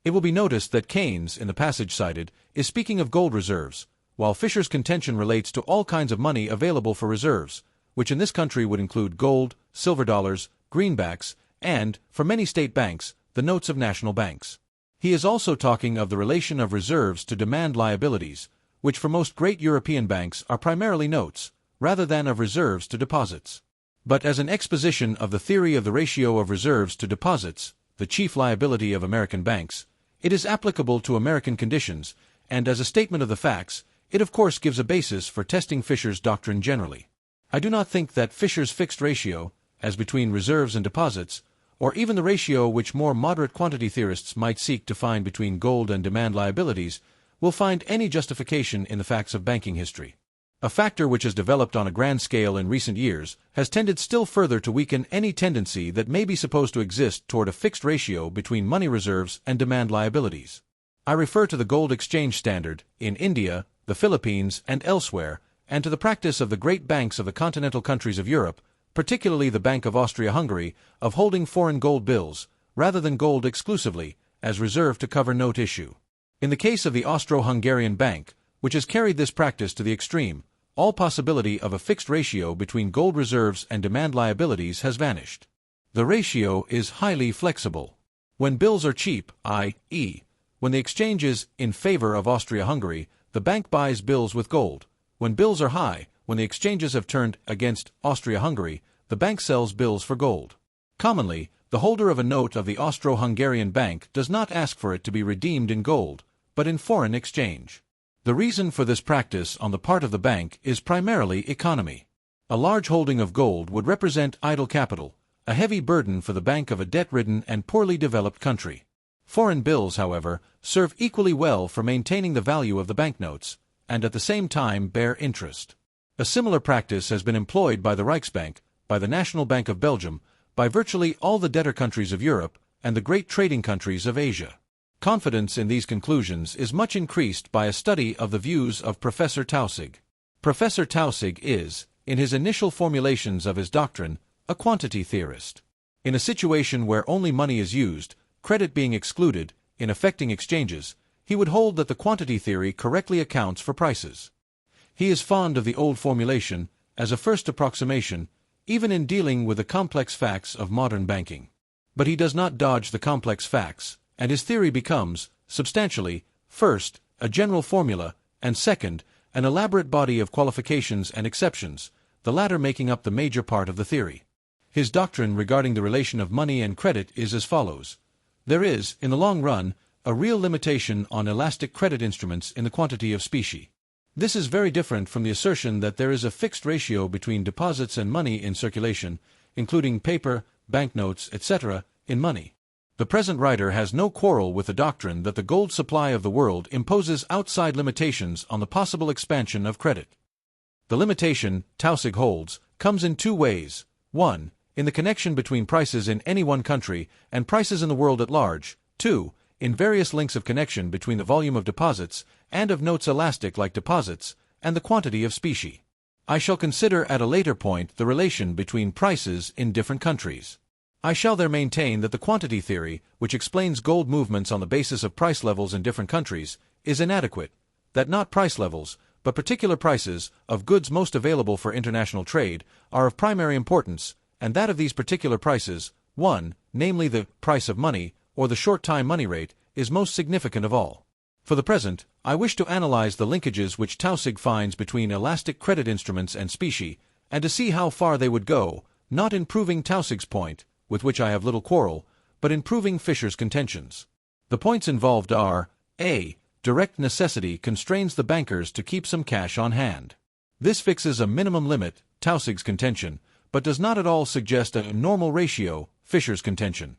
Speaker 1: It will be noticed that Keynes, in the passage cited, is speaking of gold reserves, while Fisher's contention relates to all kinds of money available for reserves, which in this country would include gold, silver dollars, greenbacks, and, for many state banks, the notes of national banks. He is also talking of the relation of reserves to demand liabilities, which for most great European banks are primarily notes, rather than of reserves to deposits. But as an exposition of the theory of the ratio of reserves to deposits, the chief liability of American banks, it is applicable to American conditions, and as a statement of the facts, it of course gives a basis for testing Fisher's doctrine generally. I do not think that Fisher's fixed ratio, as between reserves and deposits, or even the ratio which more moderate quantity theorists might seek to find between gold and demand liabilities, will find any justification in the facts of banking history. A factor which has developed on a grand scale in recent years has tended still further to weaken any tendency that may be supposed to exist toward a fixed ratio between money reserves and demand liabilities. I refer to the gold exchange standard, in India, the Philippines, and elsewhere, and to the practice of the great banks of the continental countries of Europe, particularly the Bank of Austria-Hungary, of holding foreign gold bills, rather than gold exclusively, as reserve to cover note issue. In the case of the Austro-Hungarian Bank, which has carried this practice to the extreme, all possibility of a fixed ratio between gold reserves and demand liabilities has vanished. The ratio is highly flexible. When bills are cheap, i.e., when the exchange is in favor of Austria-Hungary, the bank buys bills with gold. When bills are high, when the exchanges have turned against Austria-Hungary, the bank sells bills for gold. Commonly, the holder of a note of the Austro-Hungarian Bank does not ask for it to be redeemed in gold, but in foreign exchange. The reason for this practice on the part of the bank is primarily economy. A large holding of gold would represent idle capital, a heavy burden for the bank of a debt-ridden and poorly developed country. Foreign bills, however, serve equally well for maintaining the value of the banknotes, and at the same time bear interest. A similar practice has been employed by the Reichsbank, by the National Bank of Belgium, by virtually all the debtor countries of Europe, and the great trading countries of Asia. Confidence in these conclusions is much increased by a study of the views of Professor Taussig. Professor Taussig is, in his initial formulations of his doctrine, a quantity theorist. In a situation where only money is used, credit being excluded, in effecting exchanges, he would hold that the quantity theory correctly accounts for prices. He is fond of the old formulation, as a first approximation, even in dealing with the complex facts of modern banking. But he does not dodge the complex facts, and his theory becomes, substantially, first, a general formula, and second, an elaborate body of qualifications and exceptions, the latter making up the major part of the theory. His doctrine regarding the relation of money and credit is as follows. There is, in the long run, a real limitation on elastic credit instruments in the quantity of specie. This is very different from the assertion that there is a fixed ratio between deposits and money in circulation, including paper, banknotes, etc., in money. The present writer has no quarrel with the doctrine that the gold supply of the world imposes outside limitations on the possible expansion of credit. The limitation, Taussig holds, comes in two ways. 1. In the connection between prices in any one country and prices in the world at large. 2. In various links of connection between the volume of deposits and of notes elastic like deposits and the quantity of specie. I shall consider at a later point the relation between prices in different countries. I shall there maintain that the quantity theory, which explains gold movements on the basis of price levels in different countries, is inadequate, that not price levels, but particular prices of goods most available for international trade, are of primary importance, and that of these particular prices, one, namely the price of money, or the short-time money rate, is most significant of all. For the present, I wish to analyze the linkages which Taussig finds between elastic credit instruments and specie, and to see how far they would go, not in proving Taussig's point, with which I have little quarrel, but in proving Fisher's contentions. The points involved are: A. Direct necessity constrains the bankers to keep some cash on hand. This fixes a minimum limit, Taussig's contention, but does not at all suggest a normal ratio, Fisher's contention.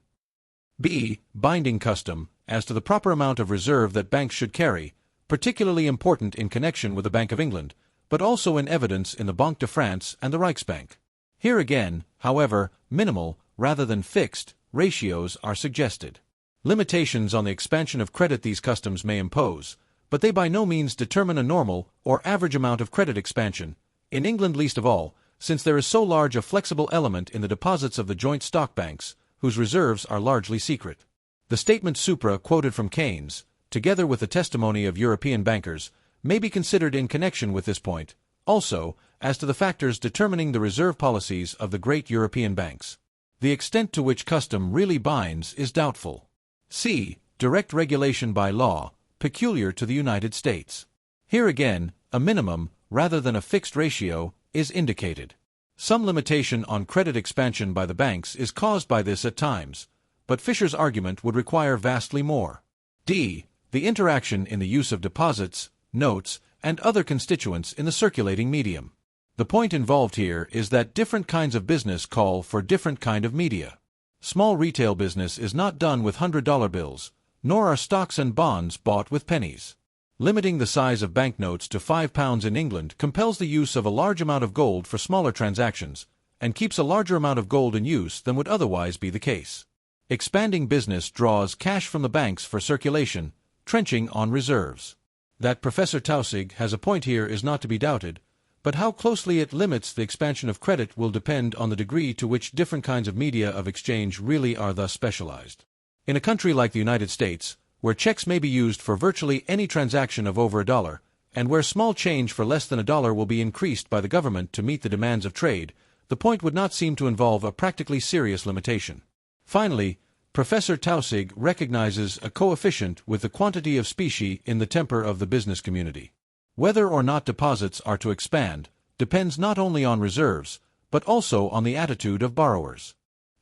Speaker 1: B. Binding custom, as to the proper amount of reserve that banks should carry, particularly important in connection with the Bank of England, but also in evidence in the Banque de France and the Reichsbank. Here again, however, minimal, rather than fixed, ratios are suggested. Limitations on the expansion of credit these customs may impose, but they by no means determine a normal or average amount of credit expansion, in England least of all, since there is so large a flexible element in the deposits of the joint stock banks, whose reserves are largely secret. The statement supra quoted from Keynes, together with the testimony of European bankers, may be considered in connection with this point, also, as to the factors determining the reserve policies of the great European banks. The extent to which custom really binds is doubtful. C. Direct regulation by law, peculiar to the United States. Here again, a minimum, rather than a fixed ratio, is indicated. Some limitation on credit expansion by the banks is caused by this at times, but Fisher's argument would require vastly more. D. The interaction in the use of deposits, notes, and other constituents in the circulating medium. The point involved here is that different kinds of business call for different kind of media. Small retail business is not done with $100 bills, nor are stocks and bonds bought with pennies. Limiting the size of banknotes to £5 in England compels the use of a large amount of gold for smaller transactions, and keeps a larger amount of gold in use than would otherwise be the case. Expanding business draws cash from the banks for circulation, trenching on reserves. That Professor Taussig has a point here is not to be doubted, but how closely it limits the expansion of credit will depend on the degree to which different kinds of media of exchange really are thus specialized. In a country like the United States, where checks may be used for virtually any transaction of over $1, and where small change for less than $1 will be increased by the government to meet the demands of trade, the point would not seem to involve a practically serious limitation. Finally, Professor Taussig recognizes a coefficient with the quantity of specie in the temper of the business community. Whether or not deposits are to expand depends not only on reserves, but also on the attitude of borrowers.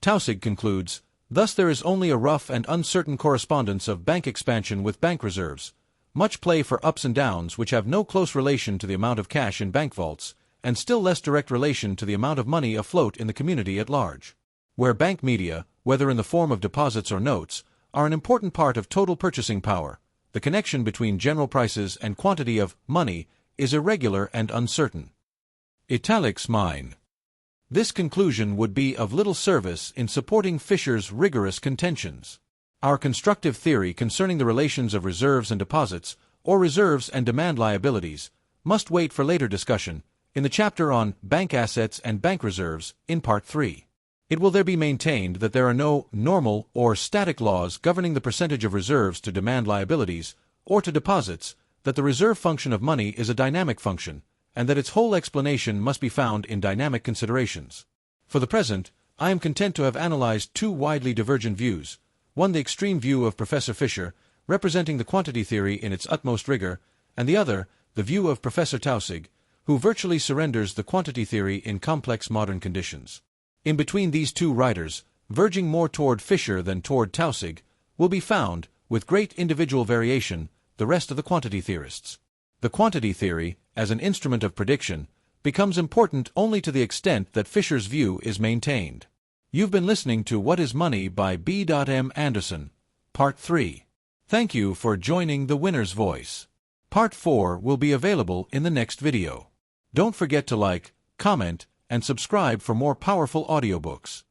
Speaker 1: Taussig concludes, thus there is only a rough and uncertain correspondence of bank expansion with bank reserves, much play for ups and downs which have no close relation to the amount of cash in bank vaults, and still less direct relation to the amount of money afloat in the community at large. Where bank media, whether in the form of deposits or notes, are an important part of total purchasing power, the connection between general prices and quantity of money is irregular and uncertain. Italics mine. This conclusion would be of little service in supporting Fisher's rigorous contentions. Our constructive theory concerning the relations of reserves and deposits, or reserves and demand liabilities, must wait for later discussion, in the chapter on bank assets and bank reserves, in Part 3. It will there be maintained that there are no normal or static laws governing the percentage of reserves to demand liabilities, or to deposits, that the reserve function of money is a dynamic function, and that its whole explanation must be found in dynamic considerations. For the present, I am content to have analyzed two widely divergent views, one the extreme view of Professor Fisher, representing the quantity theory in its utmost rigor, and the other, the view of Professor Taussig, who virtually surrenders the quantity theory in complex modern conditions. In between these two writers, verging more toward Fisher than toward Taussig, will be found, with great individual variation, the rest of the quantity theorists. The quantity theory, as an instrument of prediction, becomes important only to the extent that Fisher's view is maintained. You've been listening to What is Money by B.M. Anderson, Part 3. Thank you for joining The Winner's Voice. Part 4 will be available in the next video. Don't forget to like, comment, and subscribe for more powerful audiobooks.